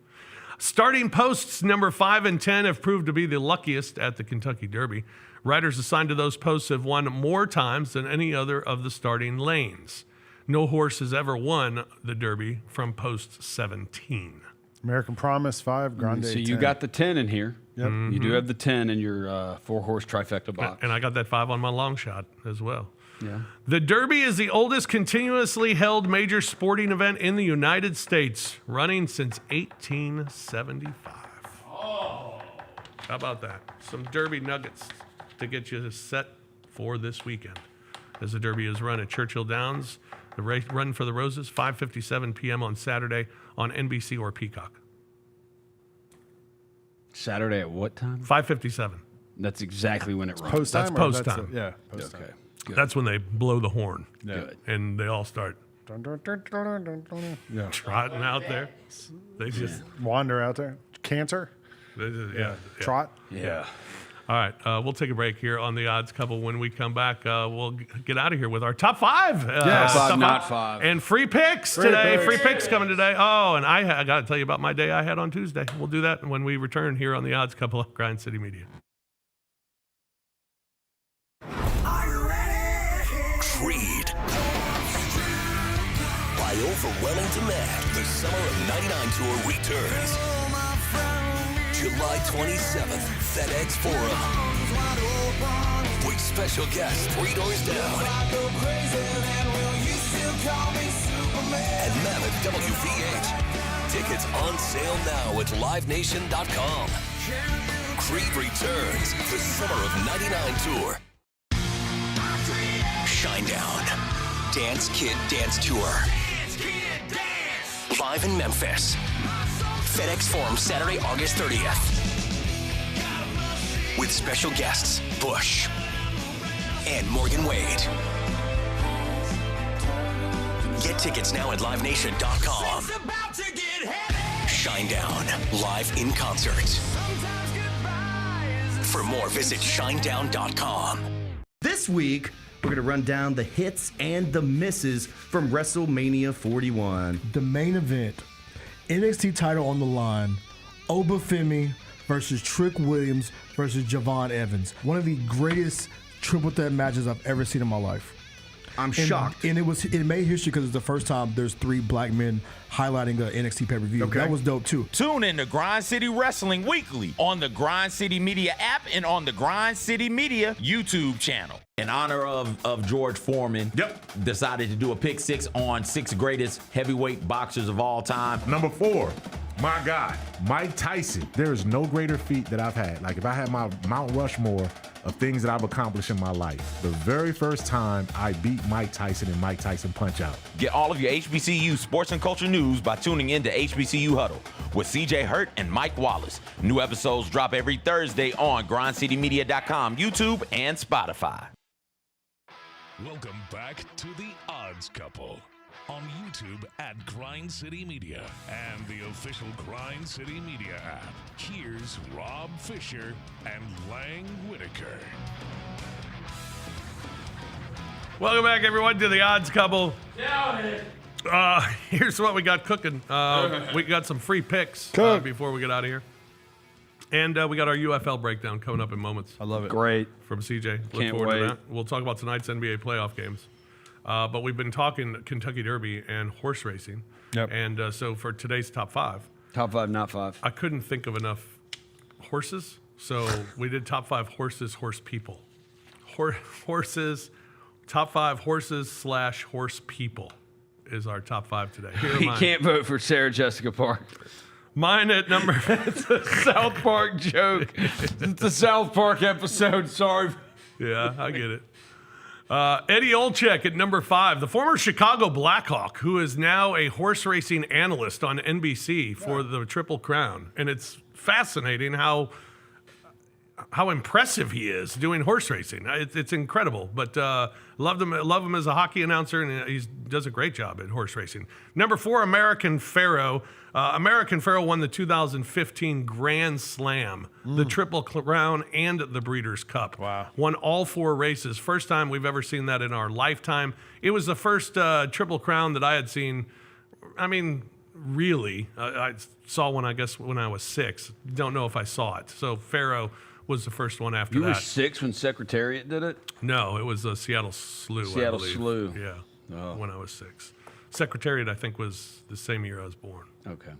Speaker 2: Starting posts number 5 and 10 have proved to be the luckiest at the Kentucky Derby. Riders assigned to those posts have won more times than any other of the starting lanes. No horse has ever won the Derby from post 17.
Speaker 3: American Promise 5, Grande
Speaker 5: So you
Speaker 3: 10.
Speaker 5: got the 10 in here.
Speaker 3: Yep.
Speaker 5: You do have the 10 in your 4-horse trifecta box.
Speaker 2: And I got that 5 on my long shot as well.
Speaker 5: Yeah.
Speaker 2: The Derby is the oldest continuously held major sporting event in the United States, running since 1875. How about that? Some Derby nuggets to get you set for this weekend. As the Derby is run at Churchill Downs, the race Run for the Roses, 5:57 p.m. on Saturday on NBC or Peacock.
Speaker 5: Saturday at what time?
Speaker 2: 5:57.
Speaker 5: That's exactly when it runs.
Speaker 3: Post
Speaker 2: That's
Speaker 3: time.
Speaker 2: post time.
Speaker 3: Yeah, post time.
Speaker 5: Okay. Good.
Speaker 2: That's when they blow the horn.
Speaker 5: Good.
Speaker 2: And they all start
Speaker 3: Dun, dun, dun, dun, dun, dun, dun. Yeah.
Speaker 2: trotting out there. They just,
Speaker 3: Wander out there. Canter.
Speaker 2: they just yeah.
Speaker 3: Trot.
Speaker 5: Yeah.
Speaker 2: All right, we'll take a break here on the Odds Couple. When we come back, we'll get out of here with our top 5.
Speaker 3: Yes.
Speaker 5: Top 5, not 5.
Speaker 2: And free picks today. Free picks coming today. Oh, and I got to tell you about my day I had on Tuesday. We'll do that when we return here on the Odds Couple of Grind City Media.
Speaker 8: Creed. By overwhelming demand, the Summer of '99 tour returns. July 27th, FedEx Forum. With special guests 3 doors down. And Mammoth WVH. Tickets on sale now at livenation.com. Creed returns, the Summer of '99 tour. Shinedown. Dance Kid Dance Tour. Live in Memphis. FedEx Forum, Saturday, August 30th. With special guests, Bush and Morgan Wade. Get tickets now at livenation.com. Shinedown, live in concert. For more, visit shinedown.com.
Speaker 9: This week, we're going to run down the hits and the misses from WrestleMania 41.
Speaker 10: The main event, NXT title on the line, Obafemi versus Trick Williams versus Javon Evans. One of the greatest triple threat matches I've ever seen in my life.
Speaker 9: I'm shocked.
Speaker 10: And it made history because it's the first time there's 3 black men highlighting a NXT pay-per-view.
Speaker 9: Okay.
Speaker 10: That was dope too.
Speaker 4: Tune in to Grind City Wrestling weekly on the Grind City Media app and on the Grind City Media YouTube channel. In honor of George Foreman, decided to do a pick 6 on 6 greatest heavyweight boxers of all time.
Speaker 7: Number 4, my guy, Mike Tyson. There is no greater feat that I've had. Like if I had my Mount Rushmore of things that I've accomplished in my life, the very first time I beat Mike Tyson in Mike Tyson Punch-Out.
Speaker 4: Get all of your HBCU sports and culture news by tuning in to HBCU Huddle with CJ Hurt and Mike Wallace. New episodes drop every Thursday on grindcitymedia.com, YouTube, and Spotify.
Speaker 1: Welcome back to the Odds Couple on YouTube at Grind City Media and the official Grind City Media app. Here's Rob Fisher and Lang Whitaker.
Speaker 2: Welcome back, everyone, to the Odds Couple. Here's what we got cooking. We got some free picks before we get out of here. And we got our UFL breakdown coming up in moments.
Speaker 5: I love it. Great.
Speaker 2: From CJ. Look
Speaker 5: Can't
Speaker 2: forward
Speaker 5: wait.
Speaker 2: to that. We'll talk about tonight's NBA playoff games. But we've been talking Kentucky Derby and horse racing.
Speaker 5: Yep.
Speaker 2: And so for today's top 5.
Speaker 5: Top 5, not 5.
Speaker 2: I couldn't think of enough horses. So we did top 5 horses, horse people. Horses, top 5 horses / horse people is our top 5 today. Here are
Speaker 5: You
Speaker 2: mine.
Speaker 5: can't vote for Sarah Jessica Parker.
Speaker 2: Mine at number...
Speaker 5: It's a South Park joke. It's a South Park episode. Sorry.
Speaker 2: Yeah, I get it. Eddie Olczyk at number 5, the former Chicago Blackhawk, who is now a horse racing analyst on NBC for the Triple Crown. And it's fascinating how impressive he is doing horse racing. It's incredible. But love him as a hockey announcer, and he does a great job at horse racing. Number 4, American Pharoah. American Pharoah won the 2015 Grand Slam, the Triple Crown, and the Breeders' Cup.
Speaker 3: Wow.
Speaker 2: Won all 4 races. First time we've ever seen that in our lifetime. It was the first Triple Crown that I had seen. I mean, really. I saw one, I guess, when I was 6. Don't know if I saw it. So Pharoah was the first one after
Speaker 5: You
Speaker 2: that.
Speaker 5: were 6 when Secretariat did it?
Speaker 2: No, it was a Seattle Slew,
Speaker 5: Seattle
Speaker 2: I believe.
Speaker 5: Slew.
Speaker 2: Yeah, when I was 6. Secretariat, I think, was the same year I was born.
Speaker 5: Okay.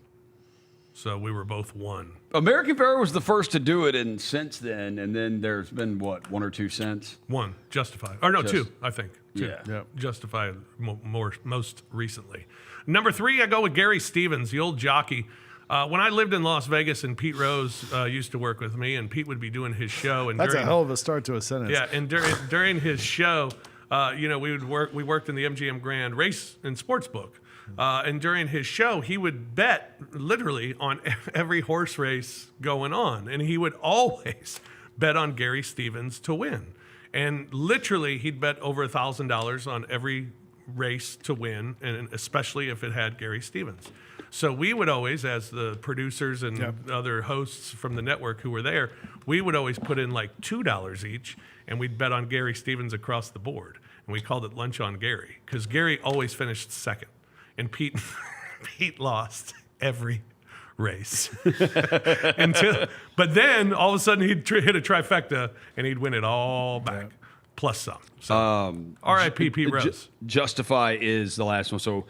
Speaker 2: So we were both 1.
Speaker 5: American Pharoah was the first to do it, and since then, and then there's been, what, 1 or 2 since?
Speaker 2: 1, Justify. Or no,
Speaker 5: Just-
Speaker 2: 2, I think. 2.
Speaker 5: Yeah.
Speaker 3: Yep.
Speaker 2: Justify most recently. Number 3, I go with Gary Stevens, the old jockey. When I lived in Las Vegas, and Pete Rose used to work with me, and Pete would be doing his show. And
Speaker 3: That's a
Speaker 2: during,
Speaker 3: hell of a start to a sentence.
Speaker 2: Yeah, and during his show, we worked in the MGM Grand Race and Sportsbook. And during his show, he would bet literally on every horse race going on. And he would always bet on Gary Stevens to win. And literally, he'd bet over $1,000 on every race to win, and especially if it had Gary Stevens. So we would always, as the producers and other hosts from the network who were there, we would always put in like $2 each, and we'd bet on Gary Stevens across the board. And we called it Lunch on Gary, because Gary always finished second. And Pete lost every race. But then all of a sudden he'd hit a trifecta, and he'd win it all back, plus some. So, R.I.P. Pete Rose.
Speaker 5: Justify is the last one. So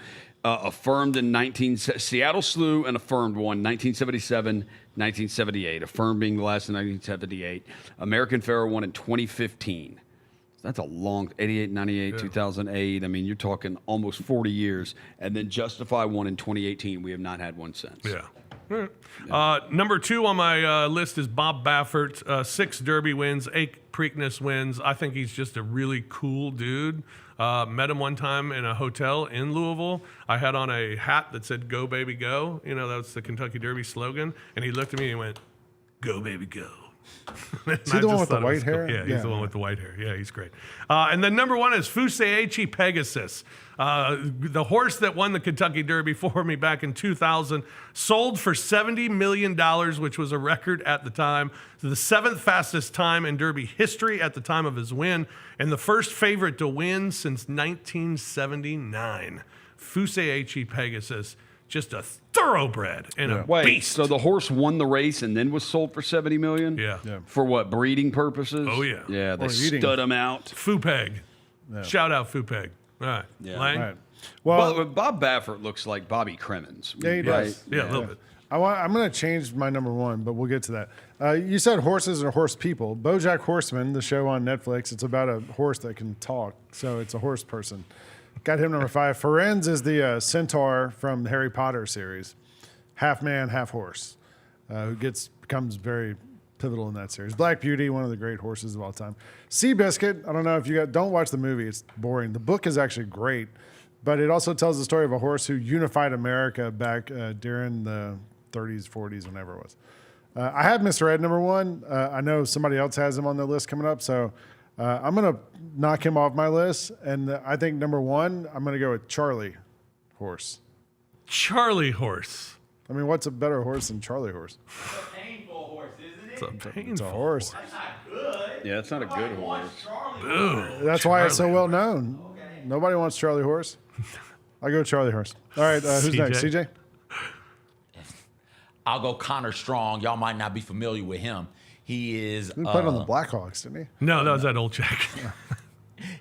Speaker 5: affirmed in Seattle slew and affirmed one 1977, 1978. Affirmed being the last in 1978. American Pharoah won in 2015. That's a long 88, 98, 2008. I mean, you're talking almost 40 years. And then Justify won in 2018. We have not had one since.
Speaker 2: Yeah. Number 2 on my list is Bob Baffert. 6 Derby wins, 8 Preakness wins. I think he's just a really cool dude. Met him one time in a hotel in Louisville. I had on a hat that said "Go Baby Go." You know, that's the Kentucky Derby slogan. And he looked at me and he went, "Go Baby Go."
Speaker 3: Is he the one with the white hair?
Speaker 2: Cool. Yeah, he's the one with the white hair. Yeah, he's great. And then number 1 is Fuseichi Pegasus. The horse that won the Kentucky Derby for me back in 2000 sold for $70 million, which was a record at the time. So the 7th fastest time in Derby history at the time of his win, and the first favorite to win since 1979. Fuseichi Pegasus. Just a thoroughbred and a beast.
Speaker 5: So the horse won the race and then was sold for $70 million?
Speaker 2: Yeah.
Speaker 5: For what, breeding purposes?
Speaker 2: Oh, yeah.
Speaker 5: Yeah, they stud him out.
Speaker 2: Fupeg. Shout out Fupeg. All right.
Speaker 5: Yeah.
Speaker 2: Lang?
Speaker 3: All right. Well,
Speaker 5: Bob Baffert looks like Bobby Crimmins.
Speaker 3: Yeah, he does.
Speaker 2: Yeah, a little bit.
Speaker 3: I'm going to change my number 1, but we'll get to that. You said horses are horse people. BoJack Horseman, the show on Netflix, it's about a horse that can talk, so it's a horse person. Got him number 5. Ferenz is the centaur from the Harry Potter series. Half man, half horse, who becomes very pivotal in that series. Black Beauty, one of the great horses of all time. Seabiscuit, I don't know if you don't watch the movie. It's boring. The book is actually great, but it also tells the story of a horse who unified America back during the 30s, 40s, whenever it was. I have Mr. Ed number 1. I know somebody else has him on the list coming up, so I'm going to knock him off my list. And I think number 1, I'm going to go with Charlie Horse.
Speaker 2: Charlie Horse.
Speaker 3: I mean, what's a better horse than Charlie Horse?
Speaker 4: It's a painful horse, isn't it?
Speaker 2: It's a painful
Speaker 3: It's a horse.
Speaker 4: That's not good.
Speaker 5: Yeah, it's not a good horse.
Speaker 3: That's why it's so well known. Okay. Nobody wants Charlie Horse. I go Charlie Horse. All right, who's
Speaker 2: CJ?
Speaker 3: next? CJ?
Speaker 4: I'll go Connor Strong. Y'all might not be familiar with him. He is.
Speaker 3: He played on the Blackhawks, didn't he?
Speaker 2: No, that was that old check.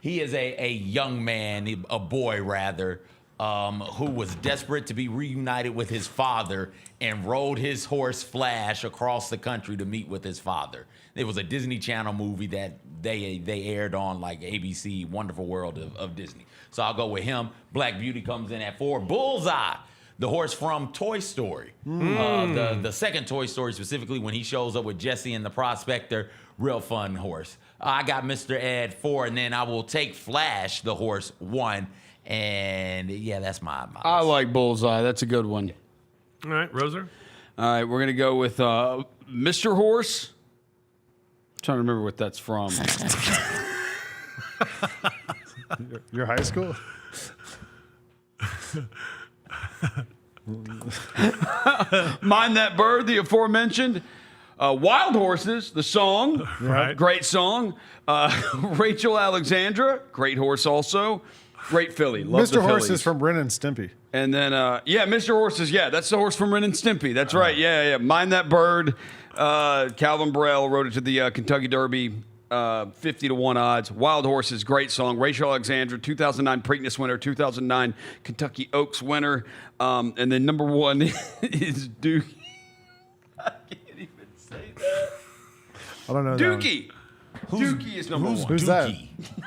Speaker 4: He is a young man, a boy rather, who was desperate to be reunited with his father and rode his horse Flash across the country to meet with his father. It was a Disney Channel movie that they aired on like ABC, Wonderful World of Disney. So I'll go with him. Black Beauty comes in at 4. Bullseye, the horse from Toy Story. The second Toy Story specifically, when he shows up with Jesse and the Prospector. Real fun horse. I got Mr. Ed 4, and then I will take Flash, the horse, 1. And yeah, that's my
Speaker 5: I like Bullseye. That's a good one.
Speaker 2: All right, Roser.
Speaker 5: All right, we're going to go with Mr. Horse. I'm trying to remember what that's from.
Speaker 3: Your high school?
Speaker 5: Mind That Bird, the aforementioned. Wild Horses, the song.
Speaker 2: Right.
Speaker 5: Great song. Rachel Alexandra, great horse also. Great filly. Love
Speaker 3: Mr.
Speaker 5: the
Speaker 3: Horse
Speaker 5: fillies.
Speaker 3: is from Ren and Stimpy.
Speaker 5: And then, Mr. Horse is, that's the horse from Ren and Stimpy. That's right. Yeah. Mind That Bird. Calvin Burrell wrote it to the Kentucky Derby, 50-1 odds. Wild Horses, great song. Rachel Alexandra, 2009 Preakness winner, 2009 Kentucky Oaks winner. And then number 1 is Duke. I can't even say that.
Speaker 3: I don't know.
Speaker 5: Dookie. Dookie is number 1.
Speaker 3: Who's that?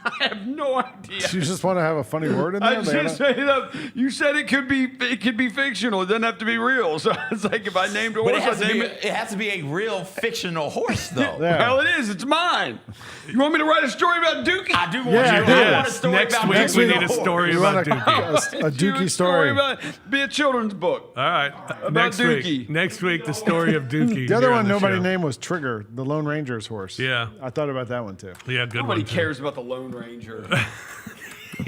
Speaker 5: I have no idea.
Speaker 3: You just want to have a funny word in there?
Speaker 5: I just made it up. You said it could be fictional. It doesn't have to be real. So it's like if I named a horse,
Speaker 4: But it has to be a real fictional horse, though.
Speaker 3: Yeah.
Speaker 5: Well, it is. It's mine. You want me to write a story about Dookie?
Speaker 4: I do want
Speaker 3: Yeah,
Speaker 4: you.
Speaker 3: yeah.
Speaker 4: I want a story
Speaker 2: Next
Speaker 4: about
Speaker 2: week
Speaker 4: Dookie
Speaker 2: we
Speaker 4: the
Speaker 2: need a
Speaker 4: horse.
Speaker 2: story
Speaker 3: You
Speaker 2: about
Speaker 3: want
Speaker 2: Dookie.
Speaker 3: a Dookie story.
Speaker 5: Be a children's book.
Speaker 2: All right. Next
Speaker 5: Dookie.
Speaker 2: week. Next week, the story of Dookie.
Speaker 3: The other
Speaker 2: here
Speaker 3: one
Speaker 2: on the
Speaker 3: nobody
Speaker 2: show.
Speaker 3: named was Trigger, the Lone Ranger's horse.
Speaker 2: Yeah.
Speaker 3: I thought about that one too.
Speaker 2: Yeah, good
Speaker 5: Nobody
Speaker 2: one. too.
Speaker 5: cares about the Lone Ranger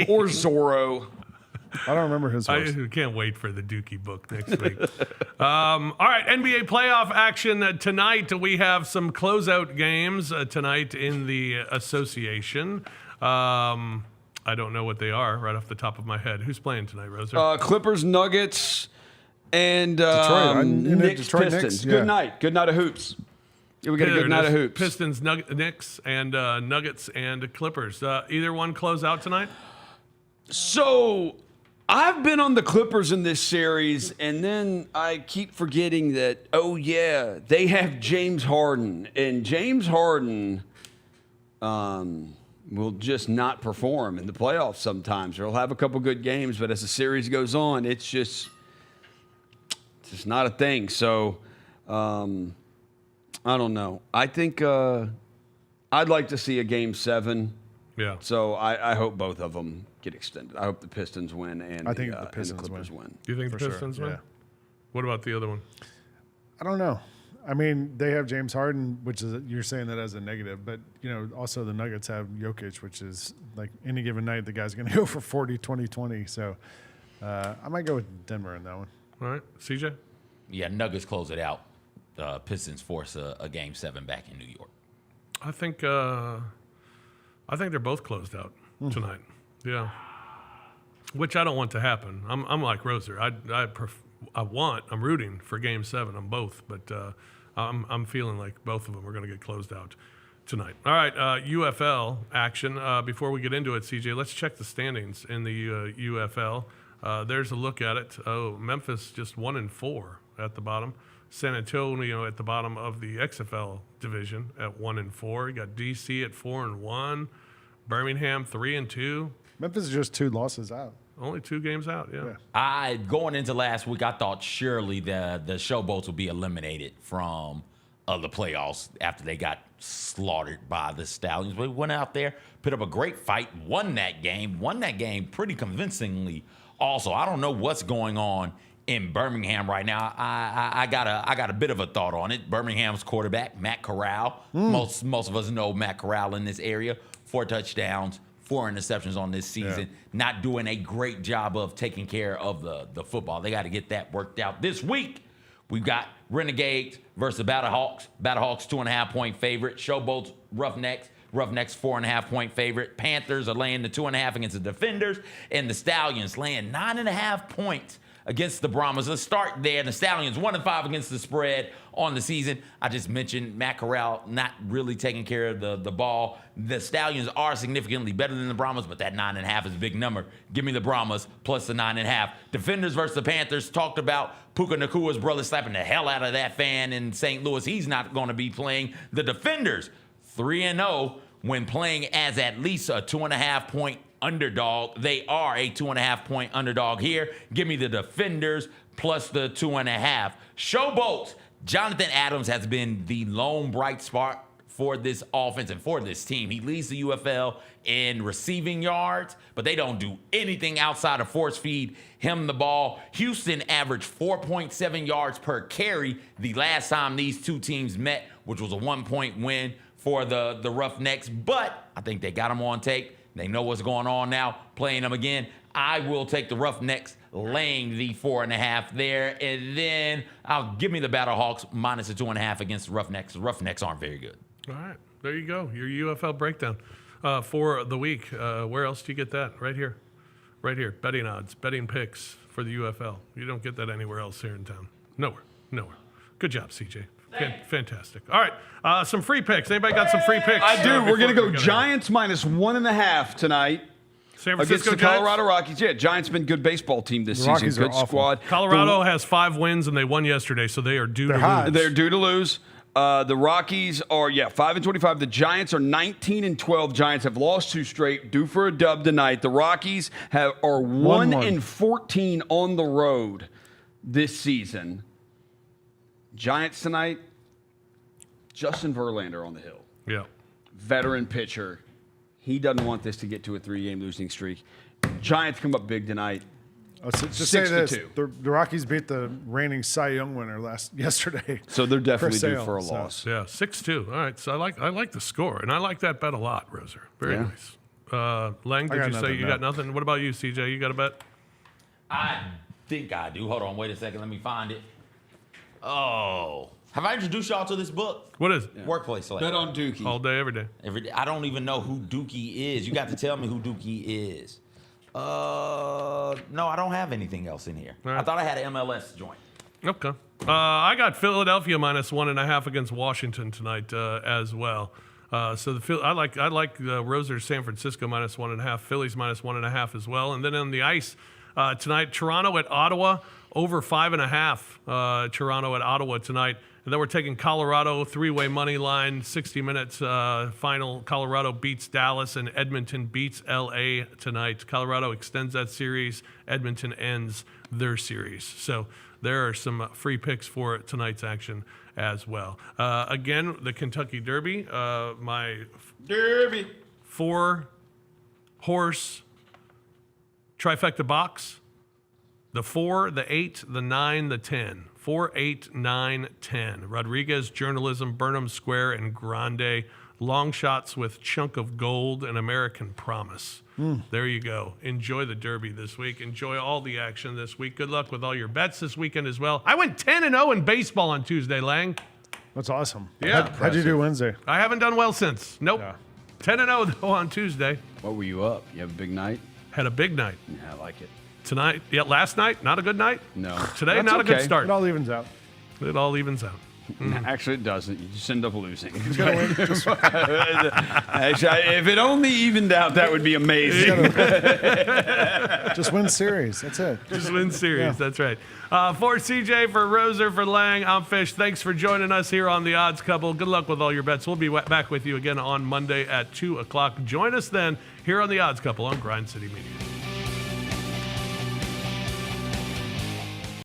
Speaker 5: or Zorro.
Speaker 3: I don't remember his horse.
Speaker 2: I can't wait for the Dookie book next week. All right, NBA playoff action tonight. We have some closeout games tonight in the association. I don't know what they are right off the top of my head. Who's playing tonight, Roser?
Speaker 5: Clippers, Nuggets, and
Speaker 3: Detroit.
Speaker 5: Knicks,
Speaker 3: Detroit
Speaker 5: Pistons.
Speaker 3: Knicks, yeah.
Speaker 5: Good night. Good night of hoops. Yeah, we got a good night of hoops.
Speaker 2: Pistons, Knicks, and Nuggets and Clippers. Either one close out tonight?
Speaker 5: So I've been on the Clippers in this series, and then I keep forgetting that, oh, yeah, they have James Harden. And James Harden will just not perform in the playoffs sometimes. He'll have a couple good games, but as the series goes on, it's just not a thing. So I don't know. I think I'd like to see a Game 7.
Speaker 2: Yeah.
Speaker 5: So I hope both of them get extended. I hope the Pistons win and
Speaker 3: I think
Speaker 5: the
Speaker 3: the Pistons
Speaker 5: Clippers win.
Speaker 2: Do you think
Speaker 3: For
Speaker 2: the
Speaker 3: sure,
Speaker 2: Pistons win?
Speaker 3: yeah.
Speaker 2: What about the other one?
Speaker 3: I don't know. I mean, they have James Harden, which is you're saying that as a negative, but also the Nuggets have Jokic, which is like any given night the guy's going to go for 40, 20, 20. So I might go with Denver in that one.
Speaker 2: All right, CJ.
Speaker 4: Yeah, Nuggets close it out. Pistons force a Game 7 back in New York.
Speaker 2: I think they're both closed out tonight. Yeah, which I don't want to happen. I'm like Roser. I'm rooting for Game 7 on both, but I'm feeling like both of them are going to get closed out tonight. All right, UFL action. Before we get into it, CJ, let's check the standings in the UFL. There's a look at it. Oh, Memphis just 1-4 at the bottom. San Antonio at the bottom of the XFL division at 1-4. You got DC at 4-1. Birmingham 3-2.
Speaker 3: Memphis is just 2 losses out.
Speaker 2: Only 2 games out, yeah.
Speaker 4: Going into last week, I thought surely the Showboats would be eliminated from the playoffs after they got slaughtered by the Stallions. But we went out there, put up a great fight, won that game pretty convincingly. Also, I don't know what's going on in Birmingham right now. I got a bit of a thought on it. Birmingham's quarterback, Matt Corral. Most of us know Matt Corral in this area. 4 touchdowns, 4 interceptions on this season. Not doing a great job of taking care of the football. They got to get that worked out this week. We've got Renegades versus Battlehawks. Battlehawks 2.5-point favorite. Showboats, Roughnecks. Roughnecks 4.5-point favorite. Panthers are laying the 2.5 against the Defenders. And the Stallions laying 9.5 points against the Brahmas. Let's start there. The Stallions 1-5 against the spread on the season. I just mentioned Matt Corral not really taking care of the ball. The Stallions are significantly better than the Brahmas, but that 9.5 is a big number. Give me the Brahmas plus the 9.5. Defenders versus the Panthers. Talked about Puka Nakua's brother slapping the hell out of that fan in St. Louis. He's not going to be playing. The Defenders 3-0 when playing as at least a 2.5-point underdog. They are a 2.5-point underdog here. Give me the Defenders plus the 2.5. Showboats. Jonathan Adams has been the lone bright spot for this offense and for this team. He leads the UFL in receiving yards, but they don't do anything outside of force feed him the ball. Houston averaged 4.7 yards per carry the last time these two teams met, which was a 1-point win for the Roughnecks. But I think they got them on tape. They know what's going on now, playing them again. I will take the Roughnecks laying the 4.5 there. And then I'll give me the Battlehawks minus the 2.5 against the Roughnecks. The Roughnecks aren't very good.
Speaker 2: All right, there you go. Your UFL breakdown for the week. Where else do you get that? Right here. Right here. Betting odds, betting picks for the UFL. You don't get that anywhere else here in town. Nowhere. Good job, CJ. Fantastic. All right, some free picks. Anybody got some free picks?
Speaker 5: I do. We're going to go Giants minus 1.5 tonight.
Speaker 2: San Francisco
Speaker 5: against the Colorado Rockies. Yeah, Giants been a good baseball team this season.
Speaker 3: Rockies
Speaker 5: Good squad.
Speaker 2: Colorado has 5 wins, and they won yesterday, so they are due to lose.
Speaker 5: They're due to lose. The Rockies are, 5-25. The Giants are 19-12. Giants have lost 2 straight, due for a dub tonight. The Rockies are 1-14 on the road this season. Giants tonight, Justin Verlander on the hill.
Speaker 2: Yeah.
Speaker 5: Veteran pitcher. He doesn't want this to get to a 3-game losing streak. Giants come up big tonight.
Speaker 3: Just say this: the Rockies beat the reigning Cy Young winner yesterday.
Speaker 5: So they're definitely due for a loss.
Speaker 2: Yeah, 6-2. All right, so I like the score, and I like that bet a lot, Roser. Very nice. Lang, did you say you got nothing? What about you, CJ? You got a bet?
Speaker 4: I think I do. Hold on, wait a second. Let me find it. Oh. Have I introduced y'all to this book?
Speaker 2: What is it?
Speaker 4: Workplace Select.
Speaker 5: Bet on Dookie.
Speaker 2: All day, every day.
Speaker 4: Every day. I don't even know who Dookie is. You got to tell me who Dookie is. No, I don't have anything else in here.
Speaker 2: Right.
Speaker 4: I thought I had an MLS joint.
Speaker 2: Okay. I got Philadelphia -1.5 against Washington tonight as well. So I like the Rosers San Francisco -1.5, Phillies -1.5 as well, and then on the ice tonight, Toronto at Ottawa over 5.5. Toronto at Ottawa tonight, and then we're taking Colorado 3-way money line, 60 minutes final. Colorado beats Dallas and Edmonton beats LA tonight. Colorado extends that series. Edmonton ends their series. So there are some free picks for tonight's action as well. Again, the Kentucky Derby, my
Speaker 5: Derby.
Speaker 2: 4-horse trifecta box. The 4, the 8, the 9, the 10. 4, 8, 9, 10. Rodriguez, Journalism, Burnham Square, and Grande. Long shots with Chunk of Gold and American Promise. There you go. Enjoy the Derby this week. Enjoy all the action this week. Good luck with all your bets this weekend as well. I went 10-0 in baseball on Tuesday, Lang.
Speaker 3: That's awesome.
Speaker 2: Yeah.
Speaker 3: How'd you do Wednesday?
Speaker 2: I haven't done well since. Nope.
Speaker 3: Yeah.
Speaker 2: 10-0 though on Tuesday.
Speaker 5: What were you up? You have a big night?
Speaker 2: Had a big night.
Speaker 5: Yeah, I like it.
Speaker 2: Tonight, last night, not a good night.
Speaker 5: No.
Speaker 2: Today,
Speaker 5: That's
Speaker 2: not a good
Speaker 5: okay.
Speaker 2: start.
Speaker 3: It all evens out.
Speaker 2: It all evens out.
Speaker 5: Actually, it doesn't. You just end up losing.
Speaker 3: Gotta win.
Speaker 5: Actually, if it only evened out, that would be amazing.
Speaker 3: Just win series. That's it.
Speaker 2: Just win series. That's right. For CJ, for Roser, for Lang, I'm Fish. Thanks for joining us here on The Odds Couple. Good luck with all your bets. We'll be back with you again on Monday at 2 o'clock. Join us then here on The Odds Couple on Grind City Media.